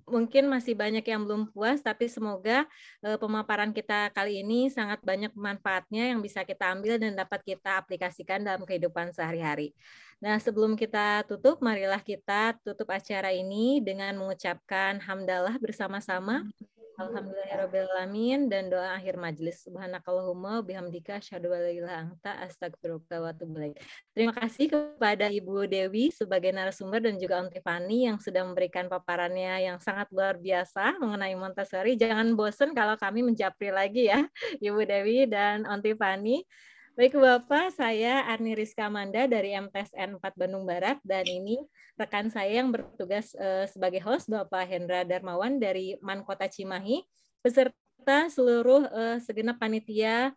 Mungkin masih banyak yang belum puas, tapi semoga pemaparan kita kali ini sangat banyak manfaatnya yang bisa kita ambil dan dapat kita aplikasikan dalam kehidupan sehari-hari. Nah, sebelum kita tutup, marilah kita tutup acara ini dengan mengucapkan hamdalah bersama-sama. Alhamdulillahirrabbilalamin, dan doa akhir majelis. Subhanakallahumma bihamdika asyhadu an la ilaha illa anta astaghfiruka wa atubu ilaik. Terima kasih kepada Ibu Dewi sebagai narasumber dan juga Om Tiffany yang sudah memberikan paparannya yang sangat luar biasa mengenai Montessori. Jangan bosan kalau kami menjapri lagi ya, Ibu Dewi dan Om Tiffany. Baik Bapak, saya Arni Rizka Amanda dari MTSN 4 Bandung Barat, dan ini rekan saya yang bertugas sebagai host Bapak Hendra Darmawan dari MAN Kota Cimahi, beserta seluruh segenap panitia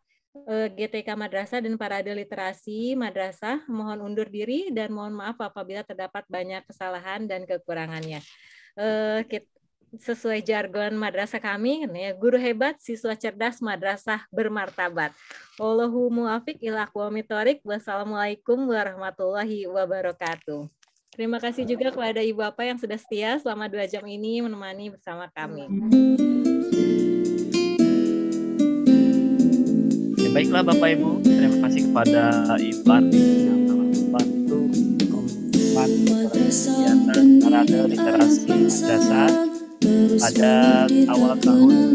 GTK Madrasah dan Parade Literasi Madrasah. Mohon undur diri dan mohon maaf apabila terdapat banyak kesalahan dan kekurangannya. Sesuai jargon madrasah kami, guru hebat, siswa cerdas, madrasah bermartabat. Wallahu muwaffiq ila aqwamit thoriq. Wassalamualaikum warahmatullahi wabarakatuh. Terima kasih juga kepada Ibu Apa yang sudah setia selama 2 jam ini menemani bersama kami. Ya, baiklah Bapak Ibu, terima kasih kepada Ibu Arni yang telah membantu kegiatan Parade Literasi Madrasah pada awal tahun.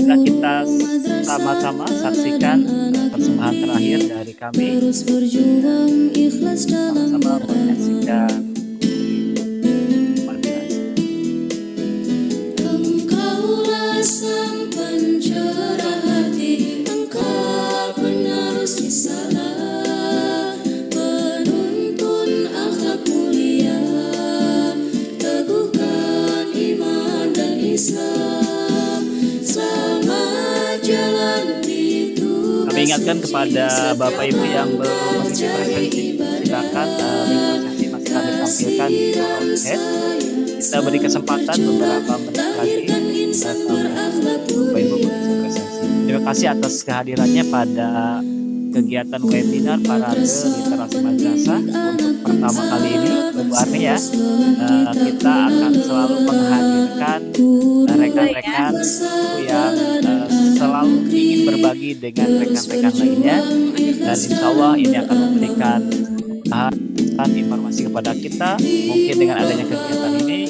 Nah, kita sama-sama saksikan persembahan terakhir dari kami. Sama-sama menyaksikan. Engkaulah sang pencerah hati, engkau penerus risalah, penuntun akhlak mulia, teguhkan iman dan Islam, selamat jalan itu. Kami ingatkan kepada Bapak Ibu yang belum mengisi presensi, silakan presensi masih kami tampilkan di kolom chat. Kita beri kesempatan beberapa menit lagi Bapak Ibu mengisi presensi. Terima kasih atas kehadirannya pada kegiatan webinar Parade Literasi Madrasah untuk pertama kali ini, Bu Arni ya. Kita akan selalu menghadirkan rekan-rekan yang selalu ingin berbagi dengan rekan-rekan lainnya, dan insya Allah ini akan memberikan informasi kepada kita. Mungkin dengan adanya kegiatan ini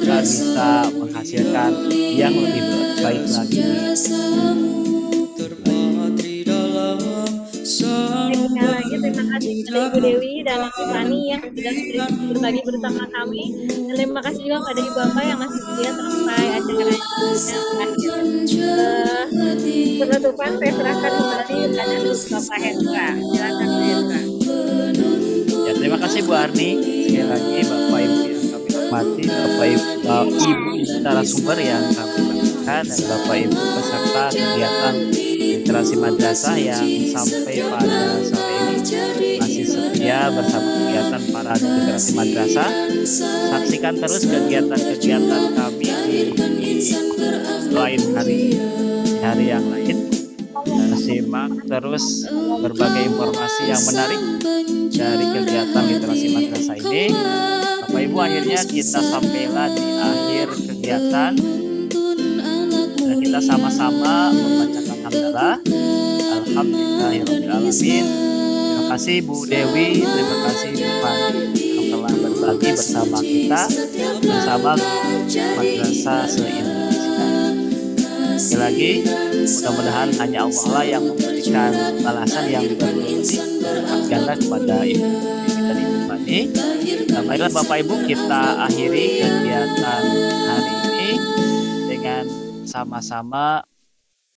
kita bisa menghasilkan yang lebih baik lagi. Terima kasih kepada Ibu Dewi dan Om Tiffany yang sudah berbagi bersama kami, dan terima kasih juga kepada Ibu Apa yang masih setia sampai acara yang akhir. Penutupan saya serahkan kembali kepada Bapak Hendra. Silakan Hendra. Ya, terima kasih Bu Arni. Sekali lagi Bapak Ibu yang kami hormati, Bapak Ibu narasumber yang kami hormati, dan Bapak Ibu peserta kegiatan literasi madrasah yang sampai pada sore ini masih setia bersama kegiatan Parade Literasi Madrasah. Saksikan terus kegiatan-kegiatan kami di lain hari, di hari yang lain. Simak terus berbagai informasi yang menarik dari kegiatan literasi madrasah ini. Bapak Ibu, akhirnya kita sampailah di akhir kegiatan dan kita sama-sama membacakan hamdalah. Alhamdulillahirrahmanirrahim. Terima kasih Bu Dewi, terima kasih Bu Fani yang telah berbagi bersama kita bersama Madrasah se-Indonesia. Sekali lagi, mudah-mudahan hanya Allah lah yang memberikan balasan yang berlipat ganda kepada Ibu dan Ibu Fani. Baiklah Bapak Ibu, kita akhiri kegiatan hari ini dengan sama-sama